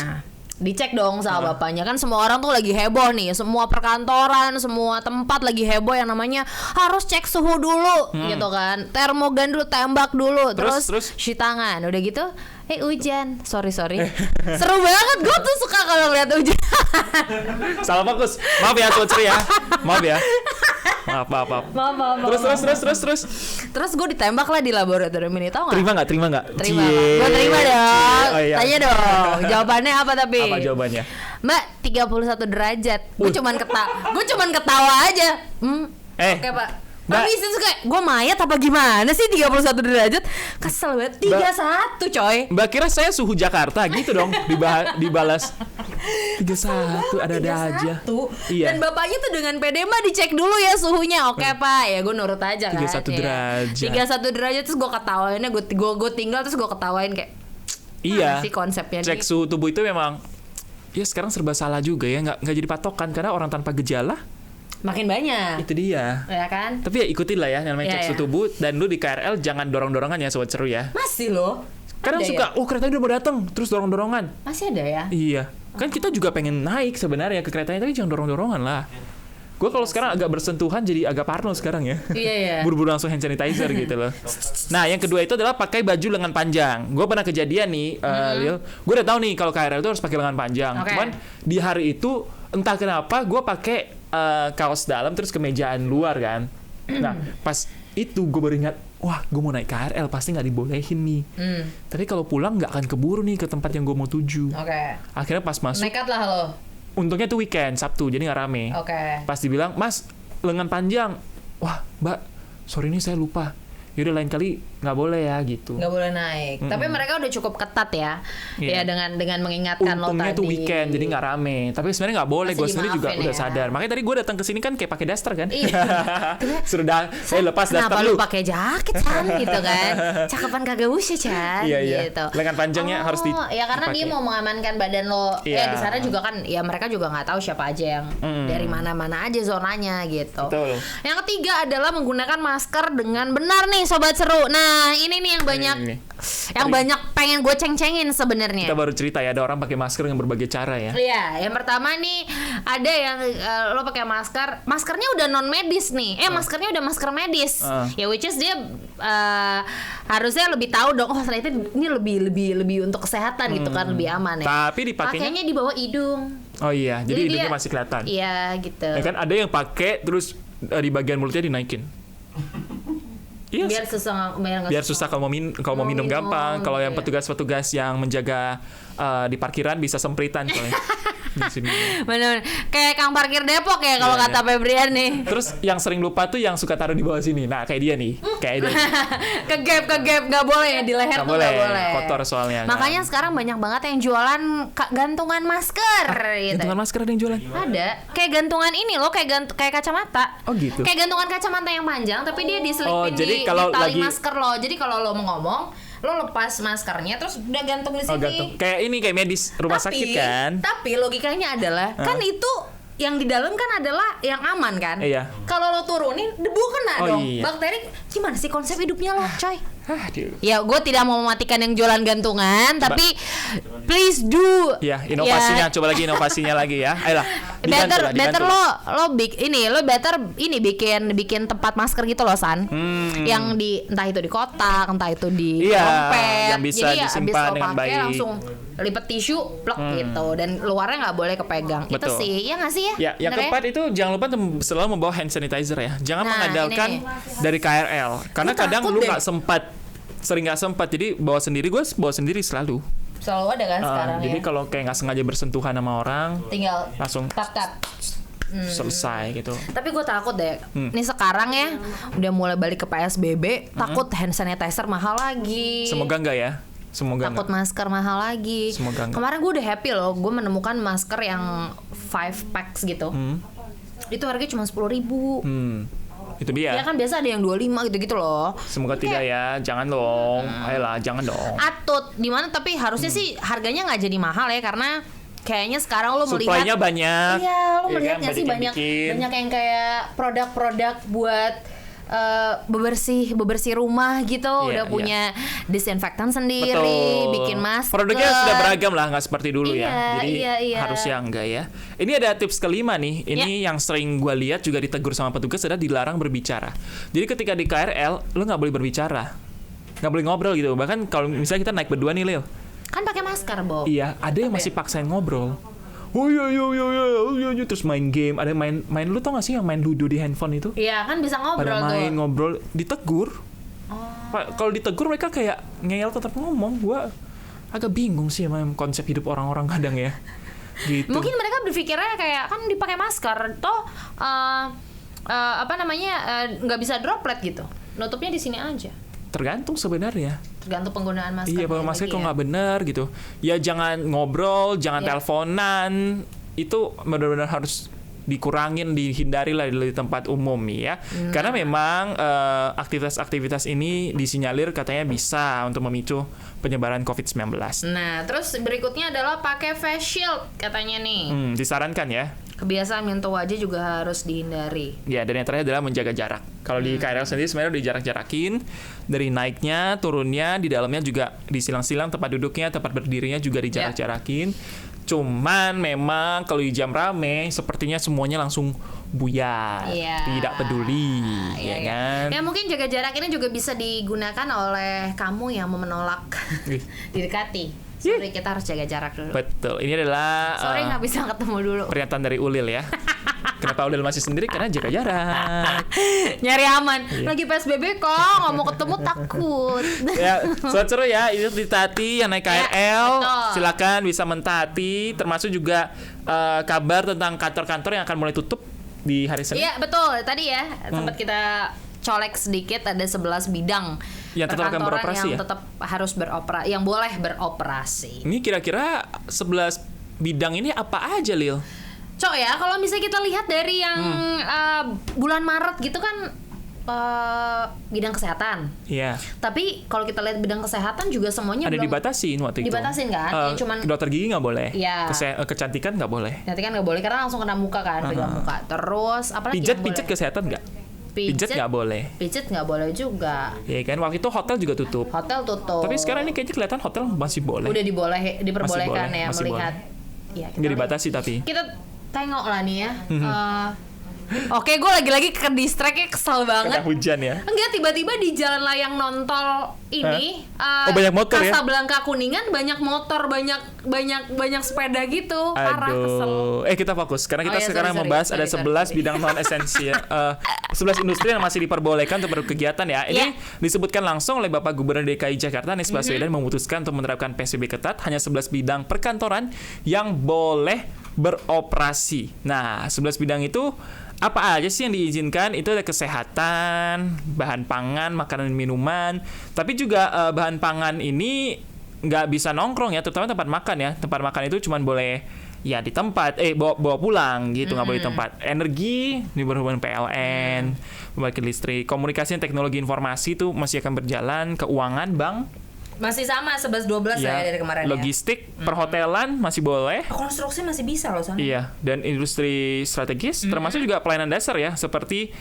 Dicek dong sama bapaknya, kan semua orang tuh lagi heboh nih, semua perkantoran, semua tempat lagi heboh yang namanya harus cek suhu dulu gitu kan, termogan dulu, tembak dulu, terus cuci tangan, udah gitu hujan, sorry seru banget, gue tuh suka kalau lihat hujan. Salah fokus, maaf ya Socer ya, maaf. Terus gue ditembak lah di laboratorium ini, tau nggak? Terima nggak? Terima. Gue terima dong. Oh, iya. Tanya dong. Jawabannya apa tapi? Apa jawabannya? Mbak, 31 derajat. Gue cuman ketawa aja. Oke, Pak. Tapi itu kayak gue mayat apa gimana sih 31 derajat? Kesel banget. 31 coy. Mbak kira saya suhu Jakarta gitu dong dibalas. 31 ada aja. Iya. Dan bapaknya tuh dengan pede mah dicek dulu ya suhunya. Oke Pak, ya gue nurut aja kan. 31 derajat. 31 derajat terus gue ketawainnya, gue tinggal terus gue ketawain kayak. Iya. Sih konsepnya cek suhu tubuh itu memang ya sekarang serba salah juga ya, nggak jadi patokan karena orang tanpa gejala makin banyak. itu dia. Ya kan? Tapi ya ikutin lah ya namanya cek suhu tubuh, dan lu di KRL jangan dorong-dorongan ya sobat seru ya. Masih loh. Kadang suka, keretanya udah mau datang, terus dorong-dorongan. Masih ada ya? Iya. Kan kita juga pengen naik sebenarnya ke keretanya, tapi jangan dorong-dorongan lah. Gue kalau sekarang agak bersentuhan jadi agak parno sekarang ya. Iya. Buru-buru langsung hand sanitizer gitu loh. Nah, yang kedua itu adalah pakai baju lengan panjang. Gue pernah kejadian nih, Lil. Gue udah tahu nih kalau KRL itu harus pakai lengan panjang. Okay. Cuman di hari itu entah kenapa gue pakai kaos dalam terus kemejaan luar kan. Nah, pas itu gue baru ingat, wah gue mau naik KRL pasti nggak dibolehin nih. Tapi kalau pulang nggak akan keburu nih ke tempat yang gue mau tuju. Akhirnya pas masuk. Nekat lah lo. Untungnya itu weekend, Sabtu, jadi nggak rame. Pas dibilang, Mas, lengan panjang. Wah, Mbak, sorry nih saya lupa. Yaudah lain kali nggak boleh ya gitu. Nggak boleh naik. Tapi mereka udah cukup ketat ya. Ya dengan mengingatkan lo tadi. Untungnya itu weekend, jadi nggak rame. Tapi sebenarnya nggak boleh. Gue sendiri juga udah sadar. Makanya tadi gue datang ke sini kan kayak pakai daster kan. Iya. Sudah, saya lepas daster kenapa lu. Kenapa lu pakai jaket Chan gitu kan? Cakepan kagak usah Chan. Iya. Gitu. Lengan panjangnya harus di. Ya karena dia mau mengamankan badan lo. Iya. Di sana juga kan, ya mereka juga nggak tahu siapa aja yang dari mana-mana aja zonanya gitu. Betul. Yang ketiga adalah menggunakan masker dengan benar nih sobat seru. Nah ini nih yang banyak banyak pengen gue ceng-cengin sebenarnya. Kita baru cerita ya, ada orang pakai masker dengan berbagai cara ya. Iya, yang pertama nih ada yang lo pakai maskernya udah non medis nih. Maskernya udah masker medis. Ya which is dia harusnya lebih tahu dong. Oh ternyata ini lebih untuk kesehatan gitu kan, lebih aman ya. Tapi dipakainya di bawah hidung. Oh iya, jadi hidungnya masih kelihatan. Iya gitu. Ya kan ada yang pakai terus di bagian mulutnya dinaikin. Iya. Biar susah kalau mau minum gampang. Kalau yang petugas-petugas yang menjaga di parkiran bisa sempritan soalnya. Bener, kayak Kang Parkir Depok ya kalau kata Febrian nih. Terus yang sering lupa tuh yang suka taruh di bawah sini. Nah kayak dia nih, ke gap nggak boleh ya, di leher tuh nggak boleh. Kotor soalnya. Makanya sekarang banyak banget yang jualan gantungan masker. Gitu. Gantungan masker ada yang jualan? Ada, kayak gantungan ini loh, kayak kacamata. Oh gitu. Kayak gantungan kacamata yang panjang, tapi dia diselipin di tali masker lo. Jadi kalau lo mau ngomong, lo lepas maskernya terus udah gantung di sini. Gantung. Kayak ini kayak medis rumah sakit kan. Tapi logikanya adalah kan itu yang di dalam kan adalah yang aman kan. Iya. Kalau lo turunin debu kena dong. Iya. Bakteri gimana sih konsep hidupnya lo, coy? Aduh. Ya gue tidak mau mematikan yang jualan gantungan, tapi please do. Ya inovasinya, coba lagi inovasinya lagi ya. Ayolah. Better lo bikin tempat masker gitu loh San. Yang di entah itu di kotak, entah itu di dompet. Yang bisa jadi disimpan abis dengan baik. Langsung lipet tisu, plek gitu, dan luarnya nggak boleh kepegang. Betul. Itu sih, ya nggak sih ya? Ya, yang keempat itu jangan lupa selalu membawa hand sanitizer ya. Jangan mengandalkan dari KRL, karena kadang lu nggak sering nggak sempat, jadi gue bawa sendiri selalu ada kan sekarang jadi ya. kalau kayak nggak sengaja bersentuhan sama orang Tinggal langsung tap selesai gitu. Tapi gue takut deh. Nih sekarang ya udah mulai balik ke PSBB, takut hand sanitizer mahal lagi. Semoga enggak ya. Takut masker mahal lagi. Kemarin gue udah happy loh, gue menemukan masker yang 5 packs gitu. Itu harganya cuma 10.000. Itu dia. Ya kan biasa ada yang 25 gitu-gitu loh. Semoga tidak ya, jangan dong. Ayolah, jangan dong. Atut di mana, tapi harusnya sih harganya nggak jadi mahal ya, karena kayaknya sekarang lo melihat supply-nya banyak. Iya, lo melihat kan, nggak sih banyak yang kayak produk-produk buat bebersih rumah gitu, udah punya disinfektan sendiri, bikin masker. Produknya sudah beragam lah, nggak seperti dulu ya. Jadi harusnya enggak ya. Ini ada tips kelima nih. Ini yang sering gue lihat juga ditegur sama petugas, adalah dilarang berbicara. Jadi ketika di KRL, lo nggak boleh berbicara, nggak boleh ngobrol gitu. Bahkan kalau misalnya kita naik berdua nih, Leo, kan pakai masker, Bob. Iya, ada yang masih paksain ngobrol. Oh iya, terus main game. Ada main lu tau gak sih yang main ludo di handphone itu? Iya kan bisa ngobrol. Pada main ngobrol, ditegur. Kalau ditegur mereka kayak ngeyel tetap ngomong. Gua agak bingung sih sama konsep hidup orang-orang kadang ya. Gitu. Mungkin mereka berpikirnya kayak kan dipakai masker, toh nggak bisa droplet gitu. Nutupnya di sini aja. Tergantung sebenarnya. tergantung penggunaan masker. Iya, pakai masker kok nggak bener gitu. Ya jangan ngobrol, jangan teleponan, itu benar-benar harus dikurangin, dihindari lah di tempat umum ya. Karena memang aktivitas-aktivitas ini disinyalir katanya bisa untuk memicu penyebaran COVID-19. Nah, terus berikutnya adalah pakai face shield katanya nih. Disarankan ya. Kebiasaan menyentuh wajah juga harus dihindari. Ya, dan yang terakhir adalah menjaga jarak. Kalau di KRL sendiri sebenarnya udah dijarak-jarakin dari naiknya, turunnya, di dalamnya juga disilang-silang, tempat duduknya, tempat berdirinya juga dijarak-jarakin. Cuman memang kalau di jam rame sepertinya semuanya langsung buyar, tidak peduli, ya kan? Ya mungkin jaga jarak ini juga bisa digunakan oleh kamu yang mau menolak didekati. Sorry, kita harus jaga jarak dulu. Betul, ini adalah sorry nggak bisa ketemu dulu. Pernyataan dari Ulil ya. Kenapa Ulil masih sendiri? Karena jaga jarak. Nyari aman. Lagi PSBB kok, nggak mau ketemu takut. Ya, seru ya. Ini di Tati yang naik KRL. Silakan bisa mentaati. Termasuk juga kabar tentang kantor-kantor yang akan mulai tutup di hari Senin. Iya betul. Tadi ya sempat kita colek sedikit, ada 11 bidang yang tetap akan beroperasi yang tetap harus yang boleh beroperasi. Ini kira-kira 11 bidang ini apa aja, Lil? Cok ya, kalau misalnya kita lihat dari yang bulan Maret gitu kan bidang kesehatan. Iya. Tapi kalau kita lihat bidang kesehatan juga semuanya ada belum dibatasin waktu itu. Dibatasin kan? Ya, cuman dokter gigi nggak boleh. Iya. Kecantikan nggak boleh. Kecantikan nggak boleh karena langsung kena muka kan, pegang muka. Terus apalagi pijat kesehatan nggak? Pijat nggak boleh. Pijat nggak boleh juga. Iya kan, waktu itu hotel juga tutup. Hotel tutup. Tapi sekarang ini kayaknya kelihatan hotel masih boleh. Udah diperbolehkan ya melihat. Iya. Nggak dibatasi tapi. Kita tengok lah nih ya. Oke, gue lagi-lagi ke distract-nya kesel banget. Karena hujan ya. Enggak, tiba-tiba di jalan layang nontol ini banyak motor ya? Casablanca Kuningan banyak motor, banyak sepeda gitu. Parah, kesel. Kita fokus karena kita sekarang membahas ada 11 bidang non esensial. 11 industri yang masih diperbolehkan untuk berkegiatan ya. Ini disebutkan langsung oleh Bapak Gubernur DKI Jakarta Anies Baswedan memutuskan untuk menerapkan PSBB ketat, hanya 11 bidang perkantoran yang boleh beroperasi. Nah, 11 bidang itu apa aja sih yang diizinkan? Itu ada kesehatan, bahan pangan, makanan dan minuman. Tapi juga bahan pangan ini nggak bisa nongkrong ya, terutama tempat makan ya. Tempat makan itu cuma boleh ya di tempat, bawa pulang gitu, nggak boleh di tempat. Energi, ini berhubungan PLN, pembangkit listrik, komunikasi dan teknologi informasi itu masih akan berjalan, keuangan, bank. Masih sama 11-12 ya dari kemarin. Logistik, perhotelan masih boleh. Konstruksi masih bisa loh sana. Iya, dan industri strategis termasuk juga pelayanan dasar ya, seperti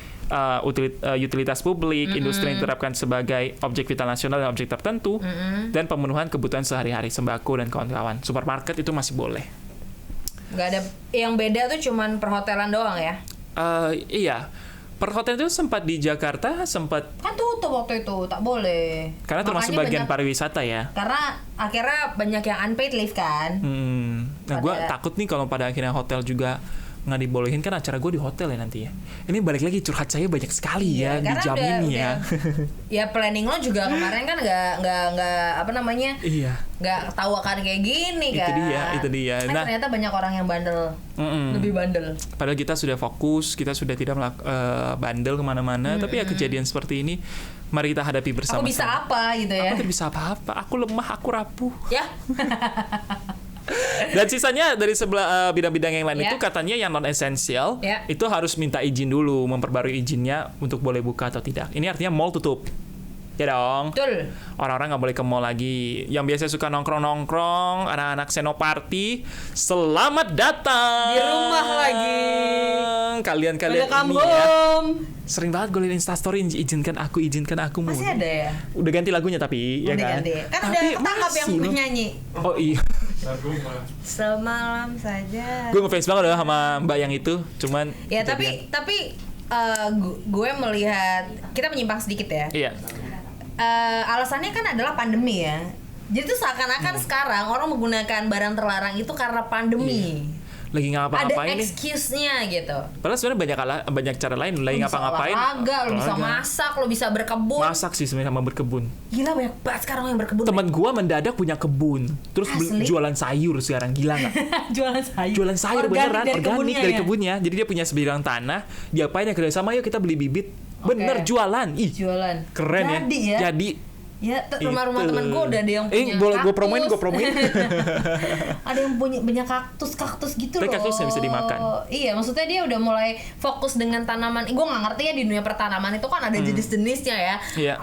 utilitas publik, industri yang diterapkan sebagai objek vital nasional dan objek tertentu, dan pemenuhan kebutuhan sehari-hari sembako dan kawan-kawan. Supermarket itu masih boleh. Gak ada yang beda tuh cuman perhotelan doang ya? Iya. Perhotelan itu sempat di Jakarta kan tutup waktu itu, tak boleh. Karena termasuk bagian pariwisata ya. Karena akhirnya banyak yang unpaid leave kan. Nah, gue takut nih kalau pada akhirnya hotel juga nggak dibolehin, kan acara gue di hotel ya nanti ya. Ini balik lagi curhat saya banyak sekali ya di jam ini ya. Ya planning lo juga kemarin kan nggak apa namanya? Iya. Nggak tahu akan kayak gini kan. Itu dia. Nah, ternyata banyak orang yang bandel, lebih bandel. Padahal kita sudah fokus, kita sudah tidak bandel kemana-mana, tapi ya kejadian seperti ini, mari kita hadapi bersama. Aku bisa apa gitu ya? Aku tidak bisa apa-apa. Aku lemah, aku rapuh. Ya. Dan sisanya dari sebelah bidang-bidang yang lain itu katanya yang non esensial itu harus minta izin dulu, memperbarui izinnya untuk boleh buka atau tidak. Ini artinya mall tutup. Ya dong. Betul. Orang-orang nggak boleh ke mall lagi. Yang biasa suka nongkrong-nongkrong, anak-anak senoparty, selamat datang di rumah lagi. Kalian-kalian ini ya. Sering banget gue liat Instastory, izinkan aku masih ada ya? Udah ganti lagunya tapi ya kan? Kan udah ketangkap yang nyanyi. Oh iya. Semalam saja. Gue ngefans banget loh sama mbak yang itu, cuman ya tapi gue melihat kita menyimpang sedikit ya. Iya. Alasannya kan adalah pandemi ya. Jadi tuh seakan-akan sekarang orang menggunakan barang terlarang itu karena pandemi. Lagi ngapa-ngapain ada excuse-nya gitu. Padahal sebenarnya banyak cara lain. Lagi ngapa-ngapain. Lo bisa masak, lo bisa berkebun. Masak sih sebenarnya sama berkebun. Gila, banyak banget sekarang yang berkebun. Temen gue mendadak punya kebun, terus jualan sayur sekarang, gila nggak? Jualan sayur beneran, organik dari kebunnya. Jadi dia punya sebidang tanah, dia apain ya kerjasama, yuk kita beli bibit. Bener jualan. Ih, jualan. Keren. Jadi Ya, rumah-rumah temen gue udah ada yang punya gue kaktus. promoin. Ada yang punya kaktus gitu loh. Kaktus yang bisa dimakan. Iya, maksudnya dia udah mulai fokus dengan tanaman. Gue nggak ngerti ya, di dunia pertanaman itu kan ada jenis-jenisnya ya. Iya.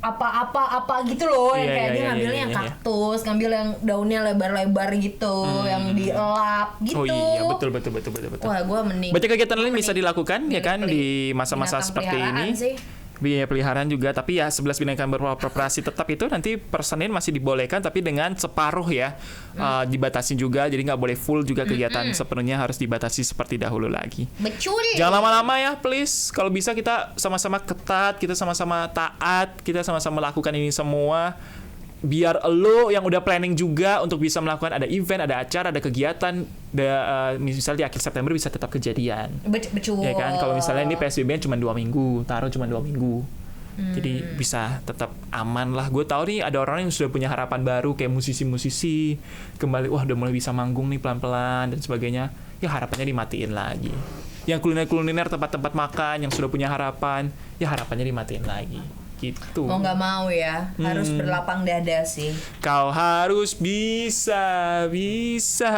Apa gitu loh, yang kayak dia ngambilnya yang kaktus, ngambil yang daunnya lebar-lebar gitu, yang dielap gitu. Oh iya, betul. Wah, gue mending. Banyak kegiatan lain bisa dilakukan ya kan di masa-masa seperti ini. Sih. Biaya peliharaan juga, tapi ya 11 binatang beroperasi tetap itu nanti per Senin masih dibolehkan, tapi dengan separuh ya, dibatasi juga, jadi nggak boleh full juga kegiatan sepenuhnya, harus dibatasi seperti dahulu lagi. Betul. Jangan lama-lama ya, please. Kalau bisa kita sama-sama ketat, kita sama-sama taat, kita sama-sama lakukan ini semua. Biar lo yang udah planning juga untuk bisa melakukan ada event, ada acara, ada kegiatan, misalnya di akhir September bisa tetap kejadian. Betul. Ya kan, kalau misalnya ini PSBB cuma 2 minggu, cuma 2 minggu. Jadi bisa tetap aman lah. Gue tahu nih ada orang yang sudah punya harapan baru kayak musisi-musisi kembali, wah udah mulai bisa manggung nih pelan-pelan dan sebagainya. Ya harapannya dimatiin lagi. Yang kuliner-kuliner, tempat-tempat makan yang sudah punya harapan, ya harapannya dimatiin lagi. Gitu. Mau nggak mau ya, harus berlapang dada sih. Kau harus bisa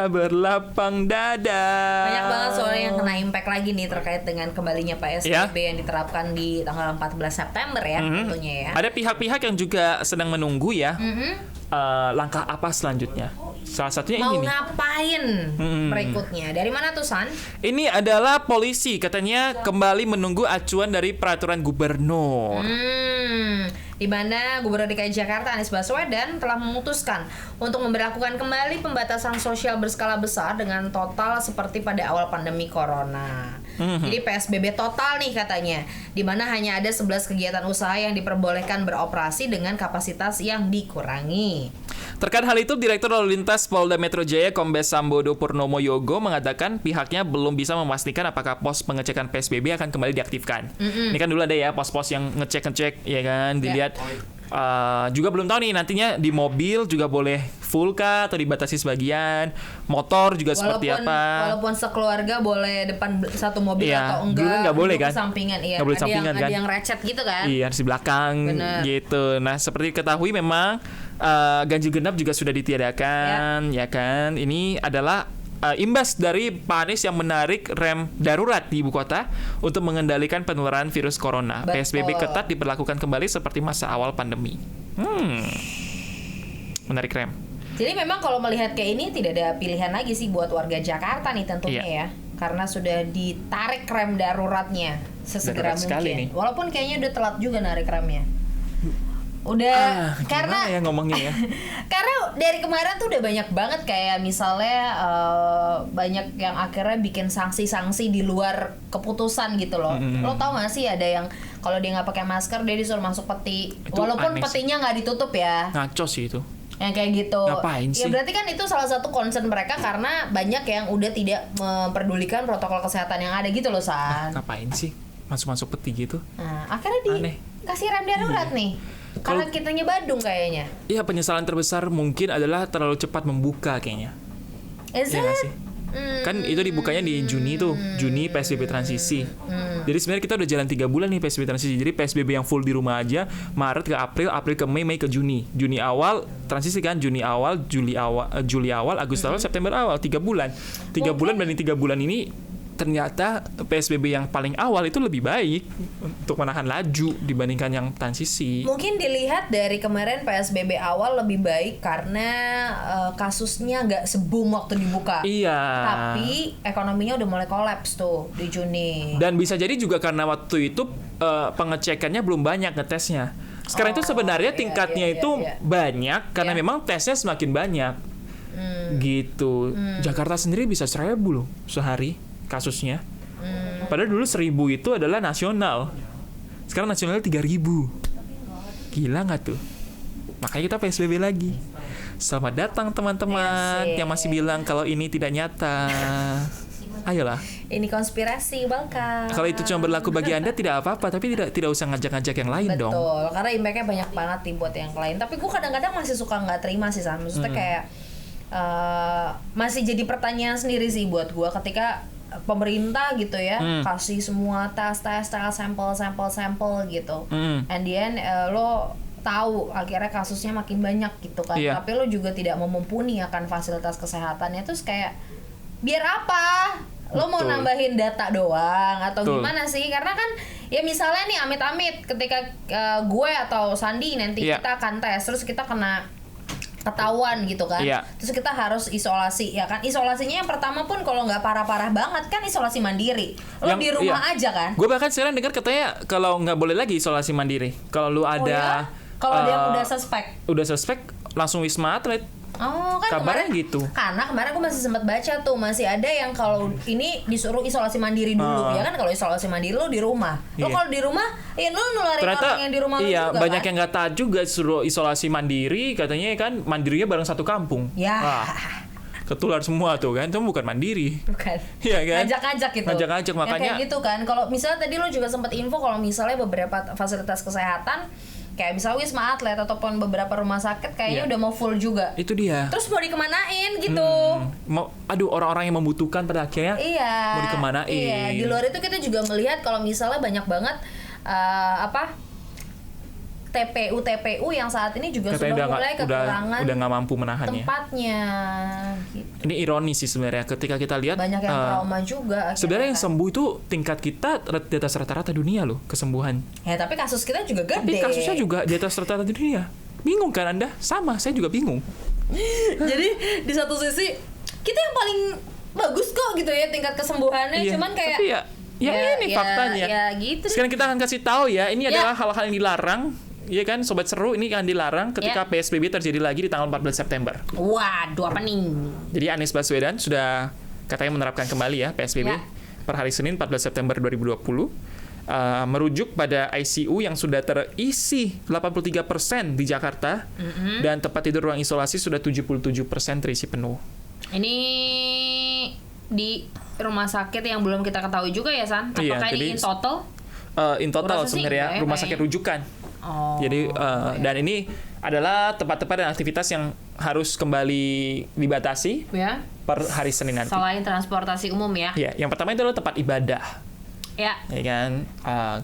berlapang dada. Banyak banget soalnya yang kena impact lagi nih terkait dengan kembalinya PSBB yang diterapkan di tanggal 14 September ya tentunya ya. Ada pihak-pihak yang juga sedang menunggu ya langkah apa selanjutnya. Salah satunya mau ini nih. Ngapain berikutnya? Dari mana tuh, San? Ini adalah polisi katanya kembali menunggu acuan dari peraturan gubernur. Di mana Gubernur DKI Jakarta Anies Baswedan telah memutuskan untuk memberlakukan kembali pembatasan sosial berskala besar dengan total seperti pada awal pandemi corona. Jadi PSBB total nih katanya, di mana hanya ada 11 kegiatan usaha yang diperbolehkan beroperasi dengan kapasitas yang dikurangi. Terkait hal itu, Direktur Lalu Lintas Polda Metro Jaya Kombes Sambodo Purnomo Yogo mengatakan pihaknya belum bisa memastikan apakah pos pengecekan PSBB akan kembali diaktifkan. Ini kan dulu ada ya pos-pos yang ngecek ya kan, dilihat. Juga belum tahu nih nantinya di mobil juga boleh full kah atau dibatasi sebagian, motor juga seperti apa. Walaupun sekeluarga boleh depan satu mobil atau enggak, dulu kan nggak boleh kan, sampingan, iya. Nggak boleh sampingan kan, ada yang recet gitu kan, iya harus di belakang. Bener. Gitu. Nah seperti diketahui memang ganjil genap juga sudah ditiadakan ya kan. Ini adalah imbas dari Pak Anies yang menarik rem darurat di ibu kota untuk mengendalikan penularan virus corona. Betul. PSBB ketat diberlakukan kembali seperti masa awal pandemi. Menarik rem. Jadi memang kalau melihat kayak ini tidak ada pilihan lagi sih buat warga Jakarta nih tentunya ya. Karena sudah ditarik rem daruratnya sesegera mungkin. Walaupun kayaknya udah telat juga narik remnya. Udah karena ya ngomongnya ya. Karena dari kemarin tuh udah banyak banget kayak misalnya banyak yang akhirnya bikin sanksi-sanksi di luar keputusan gitu loh. Lo tau gak sih ada yang kalau dia nggak pakai masker dia disuruh masuk peti, itu walaupun petinya nggak ditutup ya. Ngaco sih itu. Yang kayak gitu. Ngapain sih? Ya berarti kan itu salah satu concern mereka karena banyak yang udah tidak memperdulikan protokol kesehatan yang ada gitu loh, San. Ngapain sih masuk-masuk peti gitu? Nah, akhirnya dikasih rem darurat nih. Karena kitanya Badung kayaknya. Iya, penyesalan terbesar mungkin adalah terlalu cepat membuka kayaknya. Is ya it? Sih? Kan itu dibukanya di Juni tuh, Juni PSBB transisi. Jadi sebenarnya kita udah jalan 3 bulan nih PSBB transisi. Jadi PSBB yang full di rumah aja, Maret ke April, April ke Mei, Mei ke Juni. Juni awal transisi kan, Juni awal, Juli awal, Agustus awal, September awal, 3 bulan. 3 bulan banding 3 bulan ini ternyata PSBB yang paling awal itu lebih baik untuk menahan laju dibandingkan yang transisi. Mungkin dilihat dari kemarin PSBB awal lebih baik karena kasusnya nggak se-boom waktu dibuka. Iya. Tapi ekonominya udah mulai kolaps tuh di Juni. Dan bisa jadi juga karena waktu itu pengecekannya belum banyak ngetesnya. Sekarang itu sebenarnya tingkatnya itu banyak karena memang tesnya semakin banyak. Gitu. Jakarta sendiri bisa 1.000 loh sehari kasusnya. Padahal dulu 1.000 itu adalah nasional. Sekarang nasionalnya 3.000. Gila nggak tuh? Makanya kita PSBB lagi. Selamat datang teman-teman yang masih bilang kalau ini tidak nyata. Ayolah. Ini konspirasi, welcome. Kalau itu cuma berlaku bagi Anda tidak apa-apa, tapi tidak usah ngajak-ngajak yang lain. Betul, dong. Betul, karena impact-nya banyak banget nih buat yang lain. Tapi gue kadang-kadang masih suka nggak terima sih, San. Maksudnya kayak masih jadi pertanyaan sendiri sih buat gue ketika pemerintah gitu ya kasih semua tes sampel gitu, and the end lo tahu akhirnya kasusnya makin banyak gitu kan. Tapi lo juga tidak mumpuni akan fasilitas kesehatannya, terus kayak biar apa? Lo mau nambahin data doang atau gimana sih? Karena kan ya misalnya nih amit-amit ketika gue atau Sandi nanti kita akan tes, terus kita kena ketahuan gitu kan, terus kita harus isolasi ya kan. Isolasinya yang pertama pun kalau nggak parah-parah banget kan isolasi mandiri, lo di rumah aja kan. Gue bahkan sekarang dengar katanya kalau nggak boleh lagi isolasi mandiri, kalau lu ada kalau dia udah suspek langsung Wisma Atlet. Oh kan kabarnya kemarin, gitu. Karena kemarin aku masih sempat baca tuh, masih ada yang kalau ini disuruh isolasi mandiri dulu ya kan. Kalau isolasi mandiri lo di rumah, lo kalau di rumah lo nularin orang yang di rumah lo juga banyak kan? yang nggak tahu juga suruh isolasi mandiri, katanya kan mandirinya bareng satu kampung. Ketular semua tuh kan, itu bukan mandiri. Bukan. Iya kan? Ngajak-ngajak gitu. Ngajak-ngajak makanya. Ya, kayak gitu kan. Kalau misalnya tadi lo juga sempat info kalau misalnya beberapa fasilitas kesehatan kayak misalnya Wisma Atlet ataupun beberapa rumah sakit kayaknya udah mau full juga. Itu dia. Terus mau dikemanain gitu? Orang-orang yang membutuhkan pada akhirnya mau dikemanain? Iya. Di luar itu kita juga melihat kalau misalnya banyak banget TPU yang saat ini juga sudah mulai kekurangan udah nggak mampu menahannya tempatnya gitu. Ini ironis sih sebenarnya ketika kita lihat banyak yang trauma juga sebenarnya yang sembuh itu tingkat kita di atas rata-rata dunia loh, kesembuhan ya, tapi kasus kita juga gede, tapi kasusnya juga di atas rata-rata dunia. Bingung kan Anda? Sama, saya juga bingung. Jadi di satu sisi kita yang paling bagus kok gitu ya tingkat kesembuhannya, cuman kayak tapi ini faktanya ya gitu. Sekarang kita akan kasih tahu ya, ini adalah hal-hal yang dilarang. Iya kan Sobat Seru, ini akan dilarang ketika PSBB terjadi lagi di tanggal 14 September. Waduh, apa nih? Jadi Anies Baswedan sudah katanya menerapkan kembali ya PSBB per hari Senin 14 September 2020. Merujuk pada ICU yang sudah terisi 83% di Jakarta, dan tempat tidur ruang isolasi sudah 77% terisi penuh. Ini di rumah sakit yang belum kita ketahui juga ya San? Apakah ini in total? In total sebenarnya rumah sakit rujukan. Jadi dan ini adalah tempat-tempat dan aktivitas yang harus kembali dibatasi per hari Senin nanti. Selain transportasi umum ya? Ya, yang pertama itu adalah tempat ibadah. Ya kan,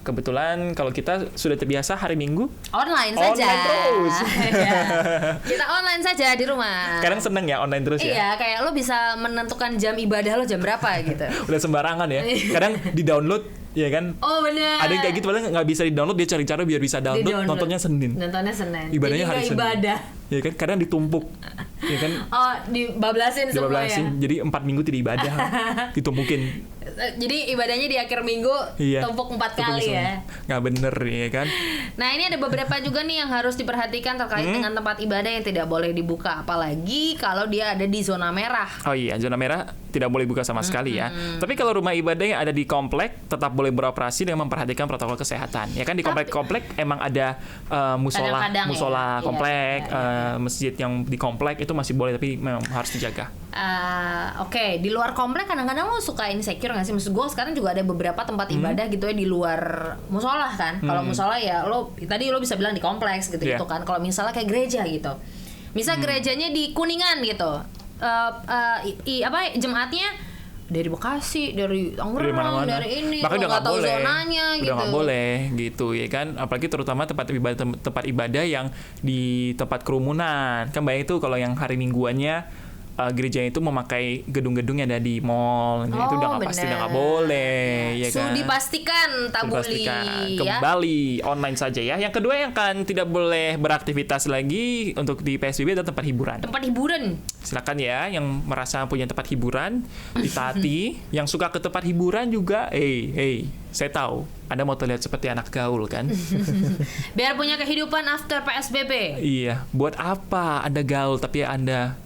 kebetulan kalau kita sudah terbiasa hari Minggu online saja. Online terus. Kita online saja di rumah. Kadang seneng ya online terus ya. Iya, kayak lo bisa menentukan jam ibadah lo jam berapa gitu. Udah sembarangan ya. Kadang di-download ya kan. Oh benar. Ada yang kayak gitu, padahal nggak bisa di-download, dia cari cara biar bisa download. Nontonnya Senin. Ibadahnya hari Senin. Ibadah. Ya kan, kadang ditumpuk. Ya kan. Oh, dibablasin semua ya. Jadi 4 minggu tidak ibadah. Ditumpukin. Jadi ibadahnya di akhir minggu tumpuk 4 kali ya. Nggak bener ya kan. Nah ini ada beberapa juga nih yang harus diperhatikan terkait dengan tempat ibadah yang tidak boleh dibuka, apalagi kalau dia ada di zona merah. Oh iya, zona merah tidak boleh buka sama sekali ya. Tapi kalau rumah ibadah yang ada di komplek tetap boleh beroperasi dengan memperhatikan protokol kesehatan. Ya kan, di komplek-komplek emang ada musola komplek, masjid yang di komplek itu masih boleh, tapi memang harus dijaga. Oke, di luar komplek kadang-kadang lo suka insecure nggak sih? Maksud gue sekarang juga ada beberapa tempat ibadah gitu ya di luar musola kan. Kalau musola ya lo tadi lo bisa bilang di kompleks gitu gitu kan. Kalau misalnya kayak gereja gitu, misal gerejanya di Kuningan gitu, jemaatnya dari Bekasi, dari Tangerang, dari ini, bahkan udah nggak boleh, zonanya udah gitu. Nggak boleh gitu ya kan, apalagi terutama tempat ibadah yang di tempat kerumunan. Kan banyak itu kalau yang hari mingguannya gereja itu memakai gedung-gedung yang ada di mall, itu udah nggak pasti, udah nggak boleh ya kan. Dipastikan tabuli kembali online saja ya. Yang kedua yang kan tidak boleh beraktivitas lagi untuk di PSBB adalah tempat hiburan. Tempat hiburan. Silakan ya yang merasa punya tempat hiburan ditaati. Yang suka ke tempat hiburan juga, saya tahu Anda mau terlihat seperti anak gaul kan. Biar punya kehidupan after PSBB. Iya, buat apa Anda gaul tapi Anda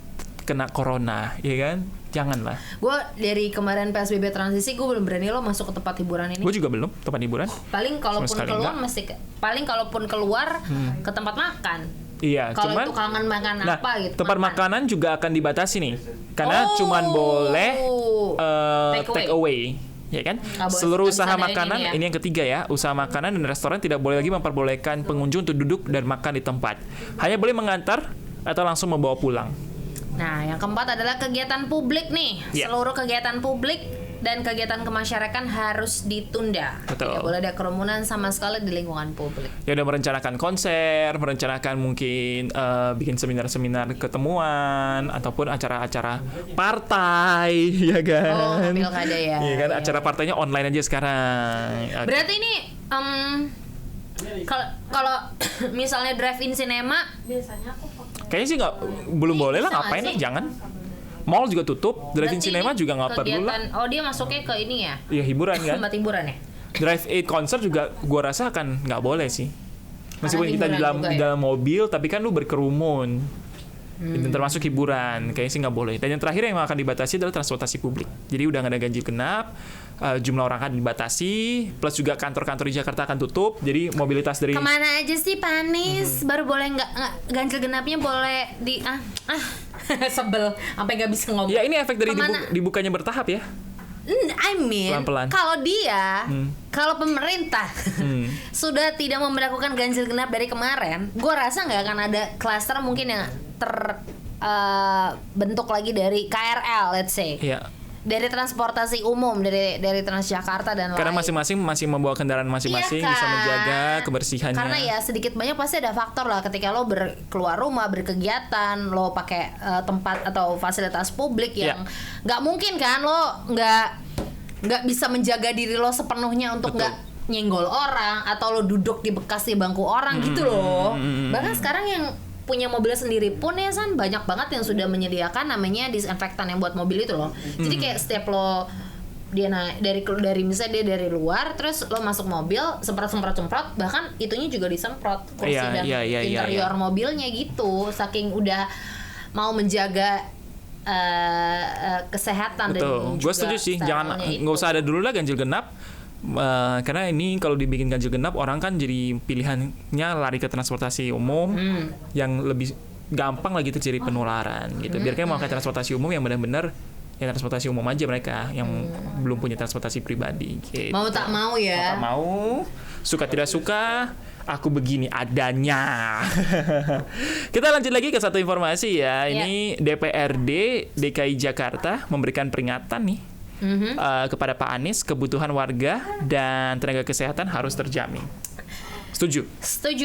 kena corona, ya kan? Janganlah. Gue dari kemarin PSBB transisi, gue belum berani lo masuk ke tempat hiburan ini. Gue juga belum, tempat hiburan. Paling kalaupun keluar ke tempat makan. Iya, kalau itu kangen makan apa gitu. Tempat makanan juga akan dibatasi nih, karena cuman boleh take away. Ya kan? Seluruh usaha makanan, ini yang ketiga ya, usaha makanan dan restoran tidak boleh lagi memperbolehkan pengunjung untuk duduk dan makan di tempat. Hanya boleh mengantar atau langsung membawa pulang. Nah, yang keempat adalah kegiatan publik nih. Seluruh kegiatan publik dan kegiatan kemasyarakatan harus ditunda. Betul. Tidak boleh ada kerumunan sama sekali di lingkungan publik. Ya udah merencanakan konser, merencanakan mungkin bikin seminar-seminar ketemuan ataupun acara-acara partai, ya kan? Oh, pilkada ya. Iya kan, acara partainya online aja sekarang. Berarti ini kalau misalnya drive-in cinema Kayaknya sih belum boleh lah, ngapain lah, jangan. Mall juga tutup, drive-in cinema juga nggak perlu lah. Oh, dia masuknya ke ini ya? Iya, hiburan kan. Tempat hiburan ya? Drive-in konser juga gua rasa akan nggak boleh sih. Meskipun kita di dalam mobil, tapi kan lu berkerumun. Itu termasuk hiburan, kayaknya sih nggak boleh. Dan yang terakhir yang akan dibatasi adalah transportasi publik. Jadi udah nggak ada ganjil genap, jumlah orang akan dibatasi, plus juga kantor-kantor di Jakarta akan tutup. Jadi mobilitas dari kemana aja sih Panis? Baru boleh nggak ganjil genapnya boleh di sebel, sampai nggak bisa ngomong. Ya ini efek dari dibukanya bertahap ya. I mean, pelan-pelan. Kalau kalau pemerintah sudah tidak memberlakukan ganjil genap dari kemarin, gue rasa nggak akan ada klaster mungkin yang terbentuk lagi dari KRL, let's say. Iya. Dari transportasi umum, dari Transjakarta dan karena lain. masing-masing masih membawa kendaraan masing-masing, Iya kan? bisa menjaga kebersihannya. Karena ya sedikit banyak pasti ada faktor lah ketika lo keluar rumah, berkegiatan, lo pakai tempat atau fasilitas publik yang nggak mungkin kan lo nggak bisa menjaga diri lo sepenuhnya untuk nggak nyenggol orang atau lo duduk di bekas di bangku orang gitu loh. Bahkan sekarang yang punya mobil sendiri pun ya San, banyak banget yang sudah menyediakan namanya disinfektan yang buat mobil itu loh. Jadi kayak setiap lo dia naik dari misalnya dia dari luar terus lo masuk mobil semprot bahkan itunya juga disemprot kursi dan interior mobilnya gitu, saking udah mau menjaga kesehatan. Betul, gue setuju sih, jangan nggak usah ada dulu lah ganjil genap. Karena ini kalau dibikin ganjil genap orang kan jadi pilihannya lari ke transportasi umum yang lebih gampang lagi terjadi penularan gitu. Biar kayak mau ke transportasi umum yang benar-benar ya transportasi umum aja mereka yang belum punya transportasi pribadi gitu. Mau tak mau ya. Mau tak mau, suka tidak suka, aku begini adanya. Kita lanjut lagi ke satu informasi ya. Ini DPRD DKI Jakarta memberikan peringatan nih kepada Pak Anies, kebutuhan warga dan tenaga kesehatan harus terjamin. Setuju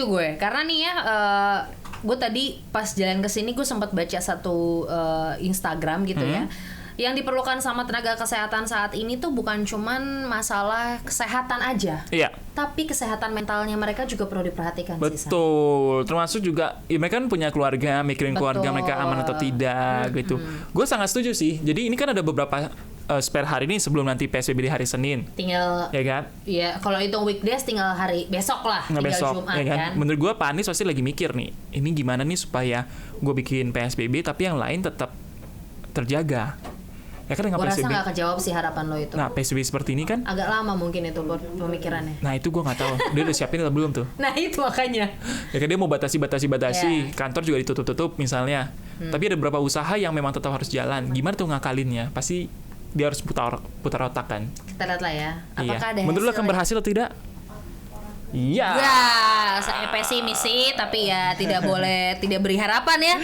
gue, karena nih ya gue tadi pas jalan ke sini gue sempat baca satu Instagram gitu ya. Yang diperlukan sama tenaga kesehatan saat ini tuh bukan cuman masalah kesehatan aja, tapi kesehatan mentalnya mereka juga perlu diperhatikan. Betul, termasuk juga ya, mereka kan punya keluarga, mikirin keluarga mereka aman atau tidak gitu. Gue sangat setuju sih. Jadi ini kan ada beberapa spare hari ini sebelum nanti PSBB di hari Senin. Tinggal ya kan? Iya, kalau hitung weekdays tinggal hari besok lah, tinggal besok, Jumat ya kan. Menurut gue Pak Anies pasti lagi mikir nih, ini gimana nih supaya gue bikin PSBB tapi yang lain tetap terjaga. Ya kan dengan PSBB. Gue rasa gak kejawab sih harapan lo itu. Nah PSBB seperti ini kan agak lama mungkin itu pemikirannya. Nah itu gue gak tahu, dia udah siapin atau belum tuh. Nah itu makanya. Ya kan dia mau batasi, kantor juga ditutup misalnya. Tapi ada beberapa usaha yang memang tetap harus jalan. Gimana tuh ngakalinnya? Pasti dia harus putar otak kan. Kita lihat lah ya. Apakah ada menurut lo akan berhasil atau tidak? Iya. Ya, saya pesimis sih, tapi ya tidak boleh tidak beri harapan ya.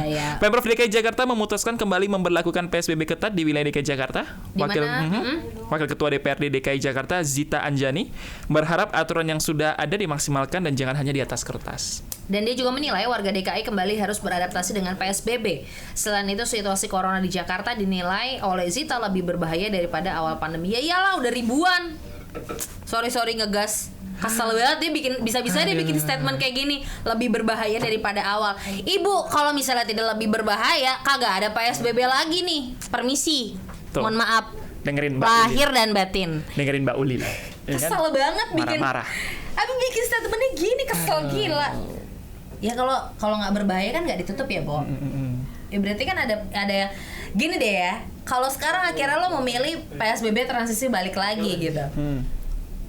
Ya. Pemprov DKI Jakarta memutuskan kembali memberlakukan PSBB ketat di wilayah DKI Jakarta. Wakil Ketua DPRD DKI Jakarta Zita Anjani berharap aturan yang sudah ada dimaksimalkan dan jangan hanya di atas kertas. Dan dia juga menilai warga DKI kembali harus beradaptasi dengan PSBB. Selain itu, situasi corona di Jakarta dinilai oleh Zita lebih berbahaya daripada awal pandemi. Ya iyalah, udah ribuan. Sorry ngegas. Kesel banget dia bisa-bisa dia bikin statement kayak gini, lebih berbahaya daripada awal. Ibu, kalau misalnya tidak lebih berbahaya, kagak ada PSBB lagi nih. Permisi. Tuh. Mohon maaf. Dengerin Mbak lahir Ulil. dan batin. Dengerin Mbak Ulil. Kesel banget bikin. Marah-marah. Abi bikin statementnya gini, kesel gila. Ya kalau nggak berbahaya kan nggak ditutup ya, Bo. Ya berarti kan ada gini deh ya. Kalau sekarang akhirnya lo memilih PSBB transisi balik lagi gitu.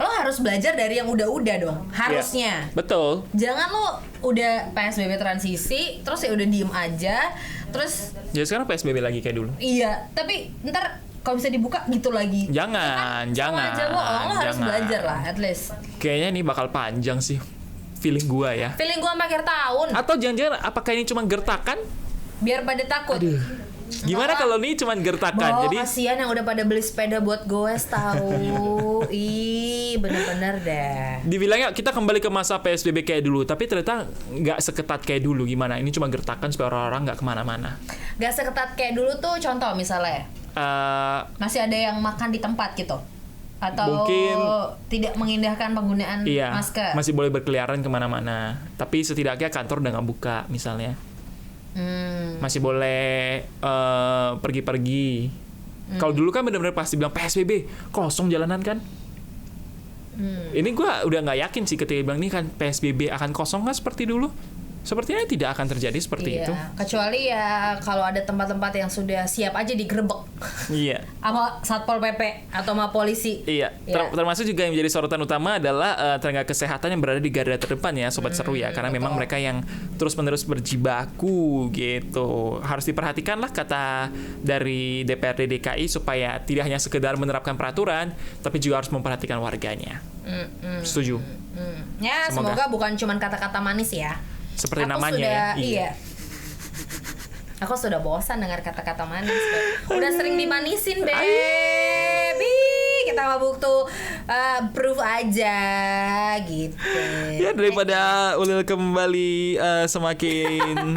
Lo harus belajar dari yang udah-udah dong, harusnya. Betul. Jangan lo udah PSBB transisi, terus ya udah diem aja, terus. Jadi sekarang PSBB lagi kayak dulu. Iya, tapi ntar kalau bisa dibuka gitu lagi. Jangan. Lo harus belajar lah, at least. Kayaknya ini bakal panjang sih, feeling gua ya. Feeling gua sampai akhir tahun. Atau jangan-jangan apakah ini cuma gertakan? Biar pada takut. Aduh. Gimana kalau nih cuman gertakan? Jadi kasihan yang udah pada beli sepeda buat goes tahu. Ih, bener-bener deh. Dibilangnya kita kembali ke masa PSBB kayak dulu, tapi ternyata nggak seketat kayak dulu. Gimana? Ini cuma gertakan supaya orang-orang nggak kemana-mana. Nggak seketat kayak dulu tuh, contoh misalnya. Masih ada yang makan di tempat gitu. Atau mungkin tidak mengindahkan penggunaan masker. Masih boleh berkeliaran kemana-mana. Tapi setidaknya kantor udah nggak buka misalnya. Masih boleh pergi-pergi. Kalau dulu kan benar-benar pasti bilang PSBB kosong jalanan kan. Ini gue udah nggak yakin sih ketika bilang ini kan PSBB akan kosong kan seperti dulu. Sepertinya tidak akan terjadi seperti itu. Kecuali ya kalau ada tempat-tempat yang sudah siap aja digerebek. Iya. Sama Satpol PP atau sama polisi. Iya. Termasuk juga yang menjadi sorotan utama adalah tenaga kesehatan yang berada di garda terdepan ya, Sobat Seru ya. Karena memang mereka yang terus-menerus berjibaku gitu. Harus diperhatikan lah kata dari DPRD DKI supaya tidak hanya sekedar menerapkan peraturan, tapi juga harus memperhatikan warganya. Setuju? Ya, semoga bukan cuma kata-kata manis ya. Seperti namanya Iya. Aku sudah bosan dengar kata-kata manis. Udah sering dimanisin, baby. Kita mabuk tuh proof aja gitu. Ya daripada ulil kembali semakin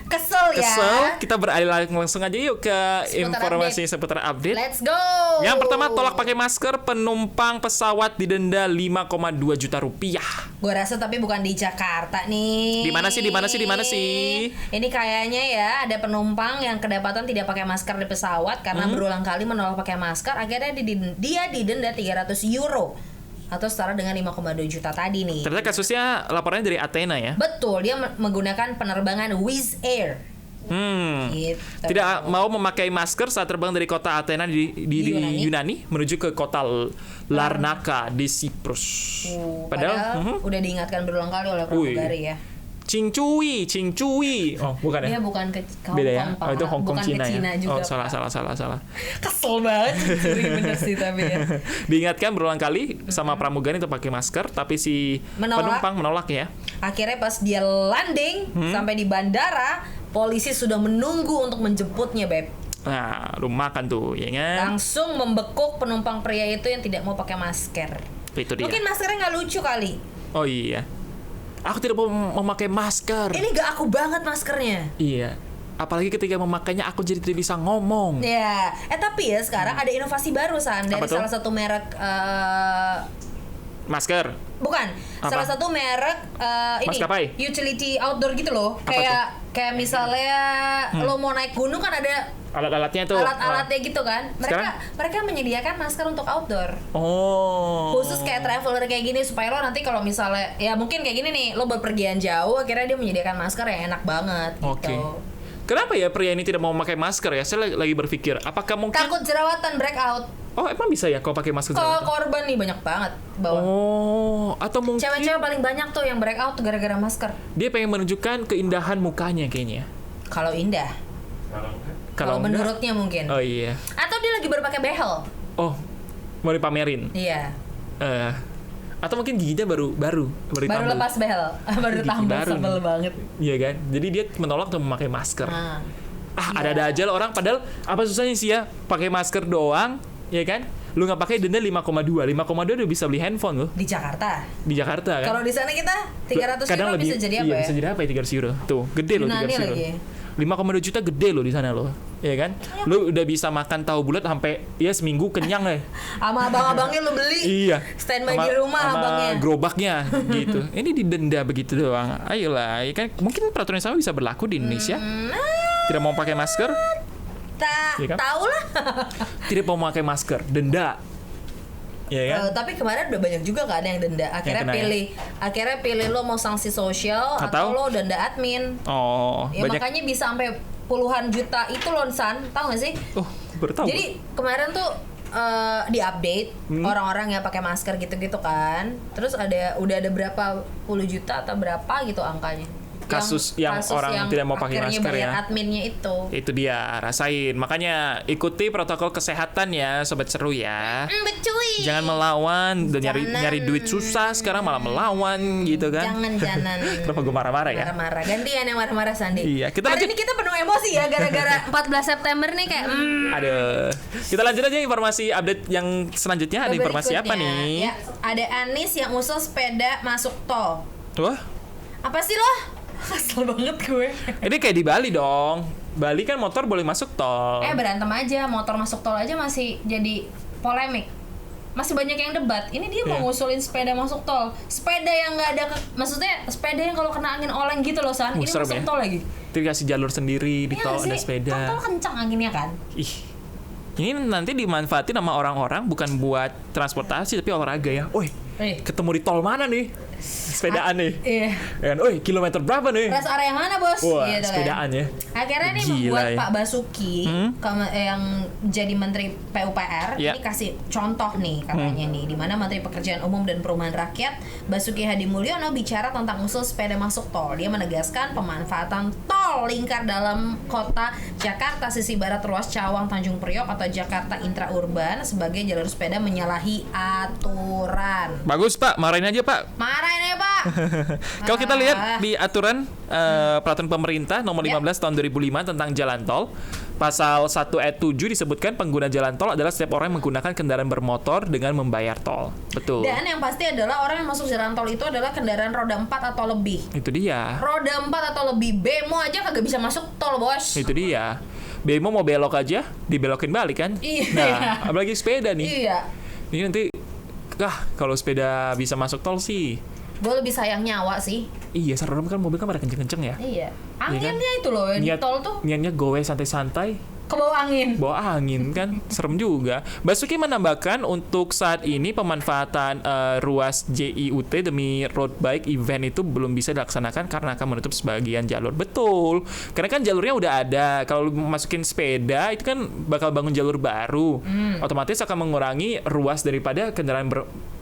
kesel ya. Kita beralih langsung aja yuk ke informasi seputar update. Let's go. Yang pertama, tolak pakai masker, penumpang pesawat didenda 5,2 juta rupiah. Gue rasa tapi bukan di Jakarta nih. Di mana sih? Ini kayaknya ya ada penumpang yang kedapatan tidak pakai masker di pesawat karena berulang kali menolak pakai masker. Akhirnya dia didenda 300 euro. Atau setara dengan 5,2 juta tadi nih. Ternyata kasusnya laporannya dari Athena ya? Betul, dia menggunakan penerbangan Wizz Air. Gitu. Tidak mau memakai masker saat terbang dari kota Athena di Yunani menuju ke kota Larnaca di Siprus. Padahal udah diingatkan berulang kali oleh pramugari ya. Cing Cui. Oh, bukan ya? Dia bukan ke beda ya? Oh, itu Hong Kong, Cina ya? Juga, oh, salah. Kesel banget. Bener sih tapi ya. Diingatkan berulang kali sama pramugari untuk pakai masker, tapi si penumpang menolak ya. Akhirnya pas dia landing sampai di bandara, polisi sudah menunggu untuk menjemputnya, Beb. Nah, lu makan tuh, ya kan? Langsung membekuk penumpang pria itu yang tidak mau pakai masker. Itu dia. Mungkin maskernya nggak lucu kali. Oh iya. Aku tidak mau memakai masker. Ini gak aku banget maskernya. Iya. Apalagi ketika memakainya aku jadi tidak bisa ngomong. Ya. Tapi ya sekarang ada inovasi baru San dari salah satu merek masker. Bukan. Apa? Salah satu merek ini maskapai. Utility outdoor gitu loh. Kayak misalnya lo mau naik gunung kan ada alat-alatnya tuh. Alat-alatnya gitu kan. Mereka menyediakan masker untuk outdoor. Oh. Khusus kayak traveler kayak gini supaya lo nanti kalau misalnya ya mungkin kayak gini nih, lo berpergian jauh akhirnya dia menyediakan masker yang enak banget gitu. Kenapa ya pria ini tidak mau memakai masker ya? Saya lagi berpikir, apakah mungkin takut jerawatan breakout. Oh, emang bisa ya kalau pakai masker jerawatan? Kalau korban nih banyak banget bawah. Oh, atau mungkin cewek-cewek paling banyak tuh yang breakout gara-gara masker. Dia pengen menunjukkan keindahan mukanya kayaknya. Kalau indah. Kalau menurutnya mungkin. Oh iya. Atau dia lagi baru pakai behel. Oh, mau dipamerin. Iya. Atau mungkin giginya baru lepas behel. Baru tambal, sebel banget. Iya kan? Jadi dia menolak untuk memakai masker. Ada-ada aja lah orang, padahal apa susahnya sih ya pakai masker doang, ya kan? Lu nggak pakai denda 5,2 udah bisa beli handphone loh. Di Jakarta kan. Kalau di sana kita 300 euro bisa jadi apa ya? Bisa jadi apa ya 300 euro? Tuh, gede loh 300 euro. 5,2 juta gede loh di sana loh. Ya kan? Lu udah bisa makan tahu bulat sampai ya seminggu kenyang ya. Sama abang-abangnya lu beli. Iya. Standby di rumah abangnya. Gerobaknya gitu. Ini didenda begitu doang. Ayolah, ya kan mungkin peraturan yang sama bisa berlaku di Indonesia. Tidak mau pakai masker? Ya kan? Tahu lah. Tidak mau pakai masker, denda. Ya kan? Tapi kemarin udah banyak juga kan yang denda. Akhirnya pilih lo mau sanksi sosial atau lo denda admin. Oh, ya banyak. Makanya bisa sampai puluhan juta itu loh San, tahu gak sih? Oh, baru tahu. Jadi kemarin tuh di-update orang-orang yang pakai masker gitu-gitu kan. Terus udah ada berapa puluh juta atau berapa gitu angkanya. kasus yang orang tidak mau pakai masker ya. Adminnya itu dia, rasain. Makanya ikuti protokol kesehatan ya, sobat seru ya. Becuy. Jangan melawan dan nyari duit susah sekarang malah melawan gitu kan. Jangan. Kenapa gue marah-marah ya? Marah-marah. Gantian yang marah-marah Sandi. Iya, Hari ini kita penuh emosi ya gara-gara 14 September nih kayak Aduh. Kita lanjut aja informasi update yang selanjutnya. Ada informasi apa nih? Ya, ada Anies yang usul sepeda masuk tol. Wah, Apa sih lo? Kesel banget gue. ini kayak di Bali dong. Bali kan motor boleh masuk tol. Berantem aja, motor masuk tol aja masih jadi polemik. Masih banyak yang debat. Ini dia mau ngusulin sepeda masuk tol. Sepeda yang nggak ada, maksudnya sepeda yang kalau kena angin oleng gitu loh, San. Ini masuk tol lagi. Dikasih jalur sendiri di tol, ada sepeda. Tol kencang anginnya kan. Ih, ini nanti dimanfaatin sama orang-orang bukan buat transportasi tapi olahraga ya. Ketemu di tol mana nih? Sepedaan nih. Iya. Kan, kilometer berapa nih? Rest area mana, Bos? Wah, gitu sepedaan kan. ya. Akhirnya nih membuat Pak Basuki yang jadi Menteri PUPR ini kasih contoh nih katanya nih, di mana Menteri Pekerjaan Umum dan Perumahan Rakyat Basuki Hadi Mulyono bicara tentang usul sepeda masuk tol. Dia menegaskan pemanfaatan tol lingkar dalam kota Jakarta sisi barat ruas Cawang Tanjung Priok atau Jakarta Intraurban sebagai jalur sepeda menyalahi aturan. Bagus Pak, marahin aja Pak. Marahin ya Pak. Kalau kita lihat di aturan peraturan pemerintah nomor 15 tahun 2005 tentang jalan tol, pasal 1 ayat 7 disebutkan pengguna jalan tol adalah setiap orang yang menggunakan kendaraan bermotor dengan membayar tol. Betul. Dan yang pasti adalah orang yang masuk jalan tol itu adalah kendaraan roda 4 atau lebih. Itu dia. Roda 4 atau lebih, bemo aja kagak bisa masuk tol, Bos. Itu dia. Bemo mau belok aja, dibelokin balik kan? Iya. Nah, apalagi sepeda nih. Iya. Ini nanti kalau sepeda bisa masuk tol sih. Gue lebih sayang nyawa sih. Iya, serem kan mobil kan pada kenceng-kenceng ya. Iya. Anginnya itu loh di tol tuh. Niatnya gowe santai-santai. Ke bawah angin. Bawa angin kan, serem juga. Basuki menambahkan untuk saat ini pemanfaatan ruas JIUT demi road bike event itu belum bisa dilaksanakan karena akan menutup sebagian jalur. Betul, karena kan jalurnya udah ada. Kalau masukin sepeda itu kan bakal bangun jalur baru, otomatis akan mengurangi ruas daripada kendaraan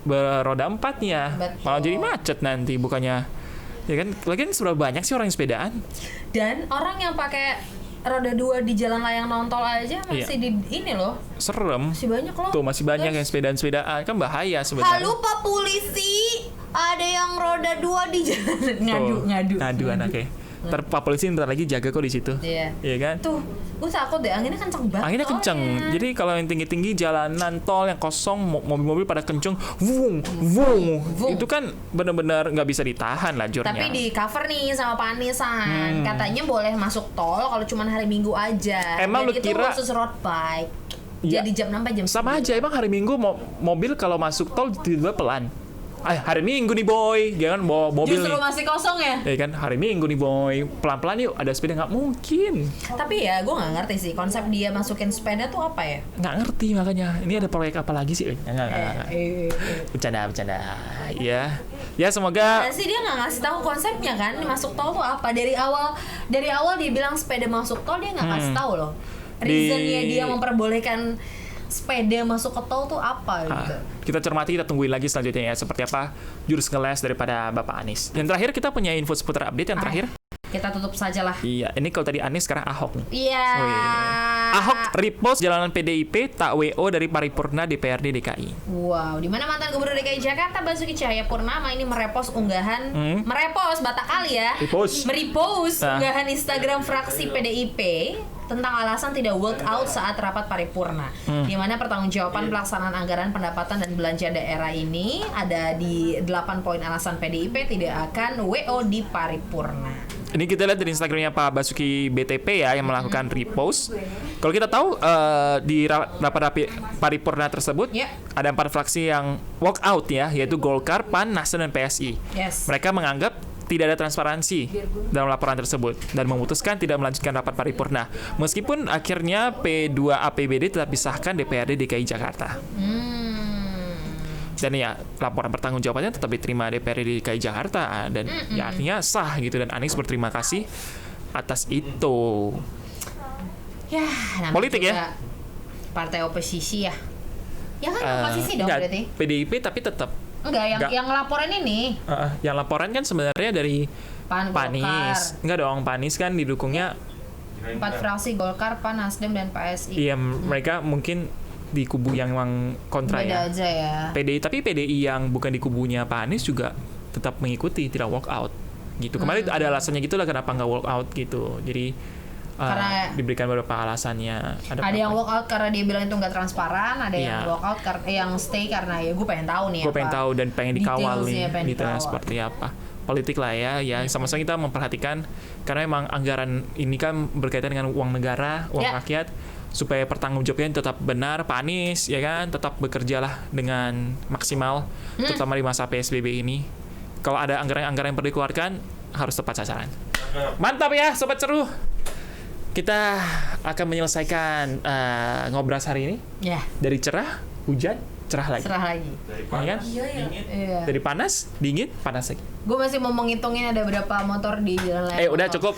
beroda 4-nya. Malah jadi macet nanti bukannya. Ya kan, lagian sudah banyak sih orang yang sepedaan. Dan orang yang pakai roda 2 di jalan layang nontol aja masih di ini loh. Serem. Masih banyak loh. Tuh masih banyak yang sepedaan kan bahaya sebenarnya. Halo Pak Polisi, ada yang roda 2 di jalan. Ngadu anaknya. Ntar Pak Polisi bentar lagi jaga kok di situ. Iya. Iya kan? Tuh, gue takut deh anginnya kenceng banget. Anginnya kenceng. Jadi kalau yang tinggi-tinggi jalanan tol yang kosong, mobil-mobil pada kenceng, wung. Itu kan benar-benar nggak bisa ditahan lah jurnya. Tapi di cover nih sama Pak Anisan. Katanya boleh masuk tol kalau cuma hari Minggu aja. Emang dan lu kira itu khusus road bike. Ya, jadi jam 6 jam 9. Sama aja, emang hari Minggu mobil kalau masuk tol tiba-tiba pelan. Hari Minggu nih boy, jangan bawa mobil justru nih. masih kosong ya? Ya kan, hari Minggu nih boy, pelan-pelan yuk, ada sepeda nggak mungkin. Tapi ya, gue nggak ngerti sih konsep dia masukin sepeda tuh apa ya? Nggak ngerti makanya. Ini ada proyek apa lagi sih? Nggak. Bercanda. Ya semoga. Nah, sih dia nggak ngasih tahu konsepnya kan, masuk tol tuh apa? Dari awal dia bilang sepeda masuk tol, dia nggak kasih tahu loh. Reasonnya dia memperbolehkan sepeda masuk ke tol tuh apa gitu. Kita cermati, kita tungguin lagi selanjutnya ya seperti apa jurus ngeles daripada Bapak Anies. Yang terakhir kita punya info seputar update yang terakhir. Kita tutup saja lah. Iya, ini kalau tadi Anies sekarang Ahok nih. Iya. Ahok repost jalanan PDIP tak WO dari paripurna DPRD DKI. Wow, di mana mantan Gubernur DKI Jakarta Basuki Cahayapurnama ini merepost unggahan Batak kali ya. Merepost unggahan Instagram fraksi PDIP tentang alasan tidak work out saat rapat paripurna. Di mana pertanggungjawaban pelaksanaan anggaran pendapatan dan belanja daerah ini ada di 8 poin alasan PDIP tidak akan WO di paripurna. Ini kita lihat dari Instagramnya Pak Basuki BTP ya yang melakukan repost. Kalau kita tahu di rapat paripurna tersebut ada 4 fraksi yang walk out ya, yaitu Golkar, PAN, Nasdem dan PSI. Yes. Mereka menganggap tidak ada transparansi dalam laporan tersebut dan memutuskan tidak melanjutkan rapat paripurna. Meskipun akhirnya P2 APBD tetap disahkan DPRD DKI Jakarta. Dan ya laporan pertanggungjawabannya tetap diterima DPRD DKI Jakarta dan ya artinya sah gitu, dan Anies berterima kasih atas itu. Ya, politik ya. Partai oposisi ya. Ya kan oposisi dong berarti. PDIP tapi tetap Enggak, yang laporan ini. Yang laporan kan sebenarnya dari Panis. Enggak dong, Panis kan didukungnya 4 fraksi Golkar, PAN, Nasdem dan PSI. Iya, mereka mungkin di kubu yang memang kontra beda aja ya. PDI, tapi PDI yang bukan di kubunya Pak Anies juga tetap mengikuti, tidak walk out gitu. Kemarin ada alasannya gitu lah kenapa nggak walk out gitu. Jadi karena diberikan beberapa alasannya. Ada yang walk out karena dia bilang itu nggak transparan, ada yang walk out yang stay karena ya gue pengen tahu nih. Gue pengen tahu dan pengen dikawal nih detailnya seperti apa. Politik lah ya sama-sama kita memperhatikan karena memang anggaran ini kan berkaitan dengan uang negara, uang rakyat, supaya pertanggungjawabnya tetap benar. Pak Anies ya kan tetap bekerjalah dengan maksimal, terutama di masa PSBB ini. Kalau ada anggaran yang perlu dikeluarkan harus tepat sasaran. Mantap ya Sobat Seru. Kita akan menyelesaikan ngobras hari ini. Dari cerah, hujan, cerah lagi. Dari panas, dingin. Dari panas, dingin, panas lagi. Gue masih mau menghitungin ada berapa motor di jalan layang. Udah cukup.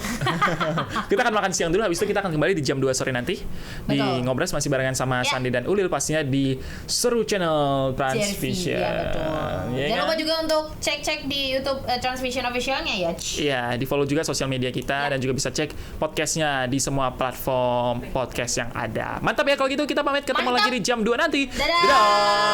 Kita akan makan siang dulu, habis itu kita akan kembali di jam 2 sore nanti. Betul. Di Ngobras masih barengan sama Sandi dan Ulil pastinya di Seru Channel Transvision. Jangan lupa juga untuk cek di YouTube Transvision Officialnya ya. Iya, di follow juga sosial media kita dan juga bisa cek podcastnya di semua platform podcast yang ada. Mantap ya kalau gitu, kita pamit ketemu lagi di jam 2 nanti. Dadah.